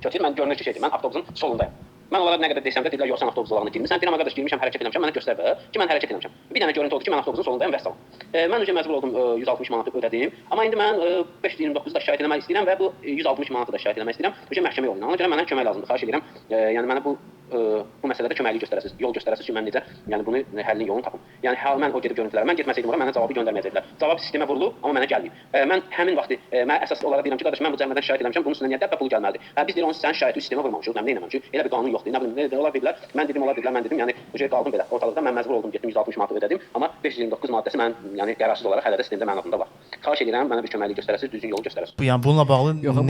mən görünür ki, mən avtobusun solundayam. Mən onlara nə qədər desəm də dedilər, yox sən avtobus zolağına girmirsən. Deyirəm, qardaş girmişəm, hərəkət etmişəm, mənə göstər də ki, mən hərəkət etmişəm. Bir dənə görüntü oldu ki, mən avtobusun solundayam və salam. Mən öncə məcbur oldum 160 manatı ödədim. Amma indi mən 529-da şikayət etmək istəyirəm və bu 160 manatı da şikayət etmək istəyirəm. Öncə məhkəmə yoluna. Ona görə məndən kömək lazımdır. Xahiş edirəm. Yəni mənə bu məsələdə köməklik göstərəsiniz, yol göstərəsiniz ki, mən necə yəni bunu həllin yolunu tapım. Yəni mən o gedib görüntülərə mən getməsəydim ora mənə cavabı göndərməyəcəklər. Cavab sistemə vurulub, amma mənə gəlməyib. Mən həmin vaxtı mən əsas olaraq deyirəm ki, qardaş mən bu cərimədən şikayət etmişəm, bunun üstünə niyə dəvə pulu gəlməlidir? Biz deyirik onun sənin şikayəti sistemə vurmamışıq, mən nə etməm ki, elə bir qanun yoxdur. Nə bilim, olar dedilər, mən dedim, yəni bu şey qaldım belə. Ortalıqda mən məcbur oldum, getdim 160 manat ödədim, amma 529 maddəsi mən yəni qərarsız olaraq hələ də sistemdə mənim adımda var. Xahiş edirəm, mənə bir köməklik göstərəsiniz, düzgün yolu göstərəsiniz. Yəni bununla bağlı yox, bu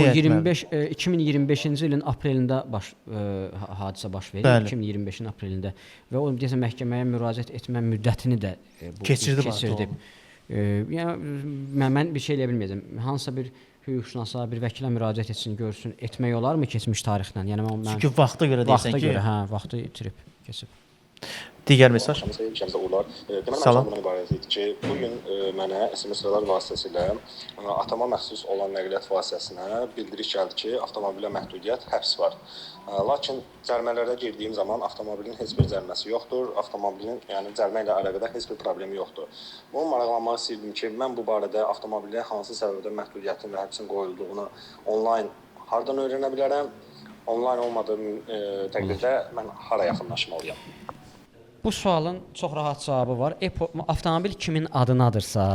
2025-ci ilin aprelində hadisə baş verir. 2025-in aprelində və o deyəsən məhkəməyə müraciət etmə müddətini də keçirdi. Yəni mən bir şey eləyə bilməyəcəm. Hansısa bir hüquqşünasa, bir vəkilə müraciət etsin, görsün, etmək olarmı keçmiş tarixlə? Yəni mən çünki vaxta görə deyirsən ki, vaxtı itirib, keçib. Digər mesaj. Deməli, məsələn, ibarət idi ki, bugün mənə SMS-lər vasitəsilə atama məxsus olan nəqliyyat vasitəsinə bildiriş gəldi ki, avtomobilə məhdudiyyət, həbs var. Lakin cərimələrə girdiyim zaman avtomobilin heç bir cəriməsi yoxdur, avtomobilin yəni cərimə ilə əlaqədar heç bir problemi yoxdur. Bunu maraqlanmaq istəyirdim ki, mən bu barədə avtomobilə hansı səbəbdə məhdudiyyətin və həbsin qoyulduğunu onlayn hardan öyrənə bilərəm? Onlayn olmadığım təqdirdə mən hara yaxınlaşmalıyam? Bu sualın çox rahat cavabı var. Avtomobil kimin adınadırsa,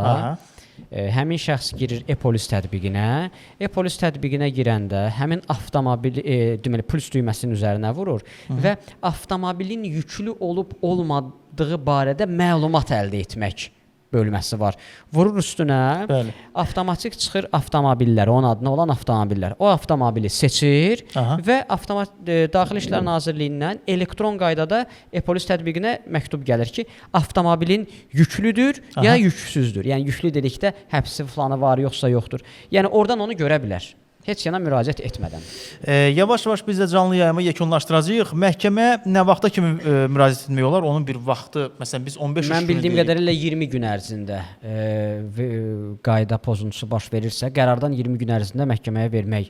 həmin şəxs girir e-polis tətbiqinə. E-polis tətbiqinə girəndə həmin avtomobil deməli puls düyməsinin üzərinə vurur və avtomobilin yüklü olub olmadığı barədə məlumat əldə etmək bölməsi var. Vurur üstünə, avtomatik çıxır avtomobillər, onun adına olan avtomobillər. O avtomobili seçir və Daxili İşlər Nazirliyindən elektron qaydada e-polis tətbiqinə məktub gəlir ki, avtomobilin yüklüdür ya yüksüzdür. Yəni yüklü dedikdə həbsi falanı var, yoxsa yoxdur. Yəni oradan onu görə bilər. Heç yana müraciət etmədən. Yavaş-yavaş biz də canlı yayımı yekunlaşdıracağıq. Məhkəməyə nə vaxta kimi müraciət etmək olar? Onun bir vaxtı, məsələn biz 15 gün. Mən bildiyim qədərilə 20 gün ərzində qayda pozuntusu baş verirsə, qərardan 20 gün ərzində məhkəməyə vermək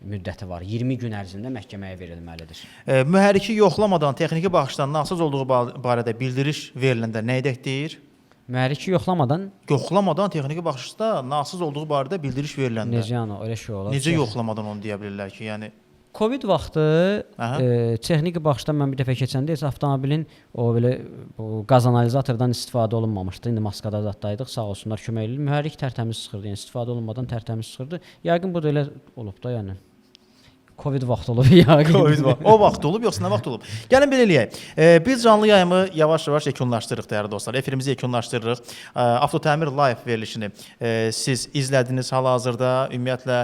müddəti var. 20 gün ərzində məhkəməyə verilməlidir. Mühərriki yoxlamadan, texniki baxışdan nasaz olduğu barədə bildiriş veriləndə nə edək deyir? Mühərriki yoxlamadan texniki baxışda nasaz olduğu barədə bildiriş veriləndə. Necə yəni elə şey olar? Necə yoxlamadan onu deyə bilirlər ki, yəni Covid vaxtı texniki baxışdan mən bir dəfə keçəndə heç avtomobilin o belə qaz analizatordan istifadə olunmamışdı. İndi Maskada zətdaydıq, sağ olsunlar kömək edir. Mühərrik tərtəmiz çıxırdı, yəni istifadə olunmadan tərtəmiz çıxırdı. Yəqin bu da elə olub da, yəni. Covid vaxtı olub yəqin. O vaxt olub, yoxsa nə vaxt olub? Gəlin belə eləyək. Biz canlı yayımı yavaş-yavaş yekunlaşdırırıq dəyərli dostlar. Efirimizi yekunlaşdırırıq. Avtotəmir live verilişini siz izlədiniz hal-hazırda. Ümumiyyətlə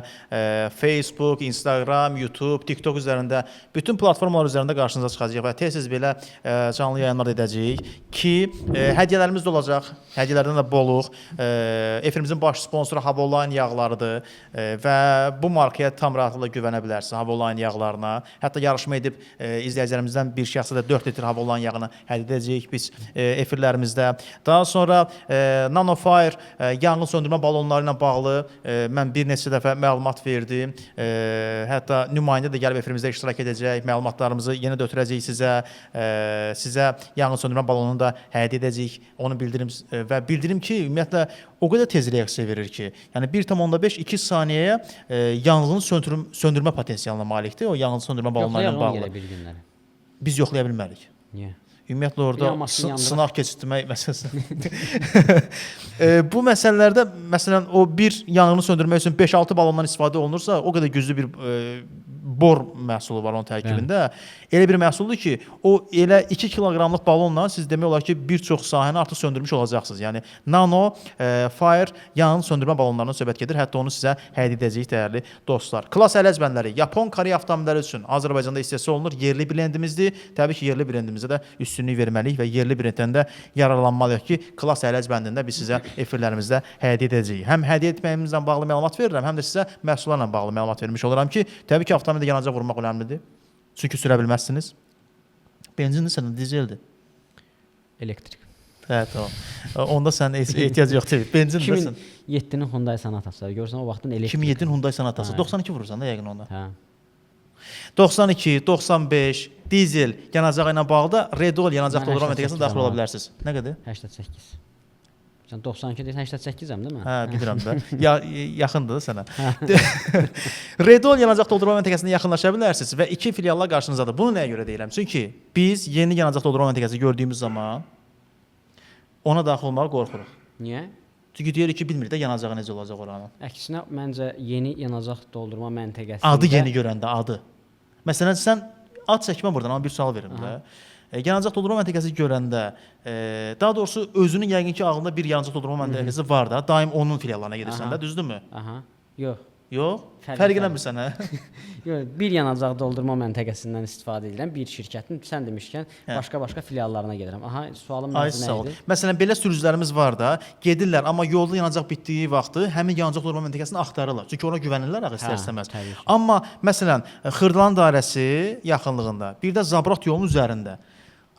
Facebook, Instagram, YouTube, TikTok üzərində bütün platformalar üzərində qarşınıza çıxacaq və tez-tez belə canlı yayımlar edəcəyik ki, hədiyyələrimiz də olacaq. Hədiyyələrdən də boluq. Efirimizin baş sponsoru Havoline yağlarıdır və bu markaya tam rahatlıqla güvənə bilərsiniz. Havoline yağlarına. Hətta yarışma edib izləyicilərimizdən bir şəxsə də 4 litr Havoline yağını hədiyyə edəcəyik biz efirlərimizdə. Daha sonra NanoFire yanğın söndürmə balonları ilə bağlı mən bir neçə dəfə məlumat verdim. Hətta nümayəndə də gəlib efirimizdə iştirak edəcək. Məlumatlarımızı yenə də ötürəcəyik sizə. Sizə yanğın söndürmə balonunu da hədiyyə edəcəyik. Onu bildirim və bildirim ki, ümumiyyətlə o qədər tez reaksiya verir ki, yəni 1,5-2 saniyəyə yanğını söndürmə potensialına malikdir. O yanğın söndürmə balonları ilə bağlı. Biz yoxlaya bilmərik. Niyə? Ümumiyyətlə orada sınaq keçirtmək məsələsi. Bu məsələlərdə məsələn o bir yanğını söndürmək üçün 5-6 balondan istifadə olunursa, o qədər güclü bir bor məhsulu var onun tərkibində. Elə bir məhsuldur ki, o elə 2 kiloqramlıq balonla siz demək olar ki, bir çox sahəni artıq söndürmüş olacaqsınız. Yəni nano fire yanğın söndürmə balonlarından söhbət gedir. Hətta onu sizə hədiyyə edəcəyik dəyərli dostlar. Klass ələcbənləri Yapon, Koreya avtomobilləri üçün Azərbaycanda istehsal olunur. Yerli brendimizdir. Təbii ki, yerli brendimizə də üstünlük verməliyik və yerli brenddən də yararlanmalıyıq ki, klass ələcbəndində biz sizə efirlərimizdə hədiyyə edəcəyik. Həm hədiyyə etməyimizlə bağlı məlumat verirəm, həm də sizə məhsullarla bağlı məlumat vermiş oluram ki, təbii ki, avtomobildə yanacaq vurmaq önəmlidir. Çünki sürə bilməzsiniz. Benzindir sənin, dizeldir. Elektrik. Hə, tamam. Onda sənin ehtiyac yoxdur. Benzindir. 2007-nin Hyundai Sonatası. Görürsən o vaxtın elektrik. 2007-nin Hyundai Sonatası. 92 vurursan da yəqin onda. Hə. 92, 95, dizel yanacağı ilə bağlı da Redol yanacaq doldurma məntəqəsinə daxil ola bilərsiniz. Nə qədər? 88. Sən 92 deyirsən 88-əm, deyil mi? Hə, bilirəm də. Yaxındır da sənə. Redol yanacaq doldurma məntəqəsinə yaxınlaşa bilərsiniz və 2 filiallar qarşınızdadır. Bunu nəyə görə deyirəm? Çünki biz yeni yanacaq doldurma məntəqəsi gördüyümüz zaman ona daxil olmağa qorxuruq. Niyə? Çünki deyirik ki, bilmirik də yanacağı necə olacaq oranın. Əksinə məncə yeni yanacaq doldurma məntəqəsində adı yeni görəndə adı. Məsələn sən ad çəkmə burdan, amma bir sual verim də. Yanacaq doldurma məntəqəsi görəndə, daha doğrusu özünün yəqin ki, ağlında bir yanacaq doldurma məntəqəsi var da, daim onun filiallarına gedirsən də, düzdürmü? Aha. Yox. Yox? Fərq eləmirsən, hə? Yox, bir yanacaq doldurma məntəqəsindən istifadə edirəm. Bir şirkətin, sən demişkən, başqa-başqa filiallarına gedirəm. Aha, sualım nə idi? Məsələn, belə sürücülərimiz var da, gedirlər, amma yolda yanacaq bitdiyi vaxtı həmin yanacaq doldurma məntəqəsini axtarırlar. Çünki ona güvənirlər axı istər-istəməz. Amma məsələn, Xırdalan dairəsi yaxınlığında, bir də Zabrat yolunun üzərində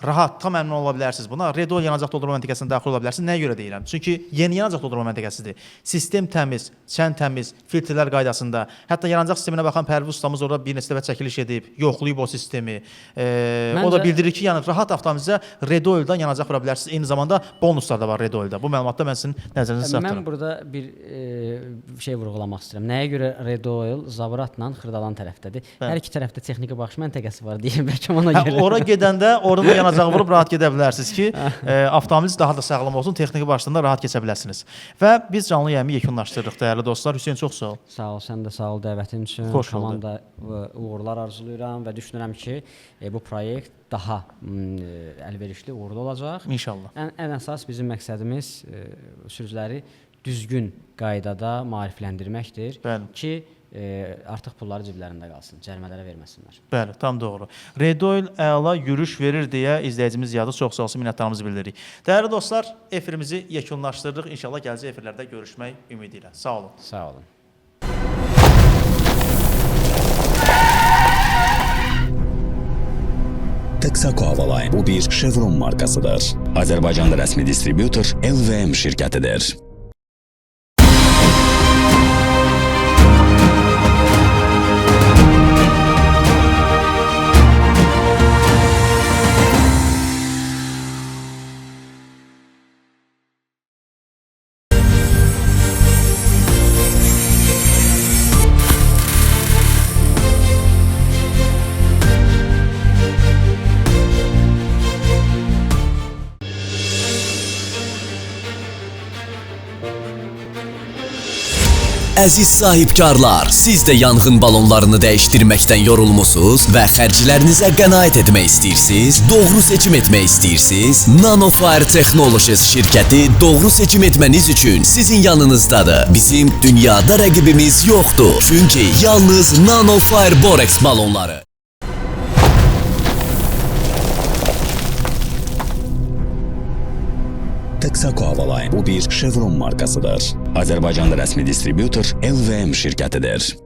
rahat, tam əmin ola bilərsiniz buna. Redol yanacaq doldurma məntəqəsinə daxil ola bilərsiniz. Nəyə görə deyirəm? Çünki yeni yanacaq doldurma məntəqəsidir. Sistem təmiz, çən təmiz, filtrlər qaydasında. Hətta yanacaq sisteminə baxan Pərviz ustamız orada bir neçə dəfə çəkiliş edib, yoxlayıb o sistemi. O da bildirir ki, yəni rahat avtomobilinizə Redoldan yanacaq vura bilərsiniz. Eyni zamanda bonuslar da var Redolda. Bu məlumatda mən sizin nəzərinizə çatdırıram. Mən burada bir şey vurğulamaq istəyirəm. Nəyə görə Redol Zabratla Xırdalan tərəfdədir? Hər iki tərəfdə texniki baxış məntəqəsi var deyə bəlkə ona görə. Ora gedəndə orada yanacağı vurub rahat gedə bilərsiniz ki, avtomobiliniz daha da sağlam olsun, texniki başlığında rahat keçə biləsiniz. Və biz canlı yayımı yekunlaşdırırıq dəyərli dostlar. Hüseyn, çox sağ ol. Sağ ol, sən də sağ ol dəvətin üçün. Komanda uğurlar arzulayıram və düşünürəm ki, bu proyekt daha əlverişli, uğurlu olacaq. İnşallah. Ən əsas bizim məqsədimiz sürücüləri düzgün qaydada maarifləndirməkdir ki, artıq pulları ciblərində qalsın, cərimələrə verməsinlər. Bəli, tam doğru. Redol əla yürüş verir deyə izləyicimiz yadı çox sağ olsun, minnətdarımızı bildiririk. Dəyərli dostlar, efirimizi yekunlaşdırdıq. İnşallah gələcək efirlərdə görüşmək ümidi ilə. Sağ olun. Sağ olun. Texaco Havaline bu bir Chevron markasıdır. Azərbaycanda rəsmi distributor LVM şirkətidir. Əziz sahibkarlar, siz də yanğın balonlarını dəyişdirməkdən yorulmusunuz və xərclərinizə qənaət etmək istəyirsiniz, doğru seçim etmək istəyirsiniz? Nanofire Technologies şirkəti doğru seçim etməniz üçün sizin yanınızdadır. Bizim dünyada rəqibimiz yoxdur. Çünki yalnız Nanofire Borex balonları. Texaco Havaline bu bir Chevron markasıdır. Azərbaycanda rəsmi distributor LVM şirkətidir.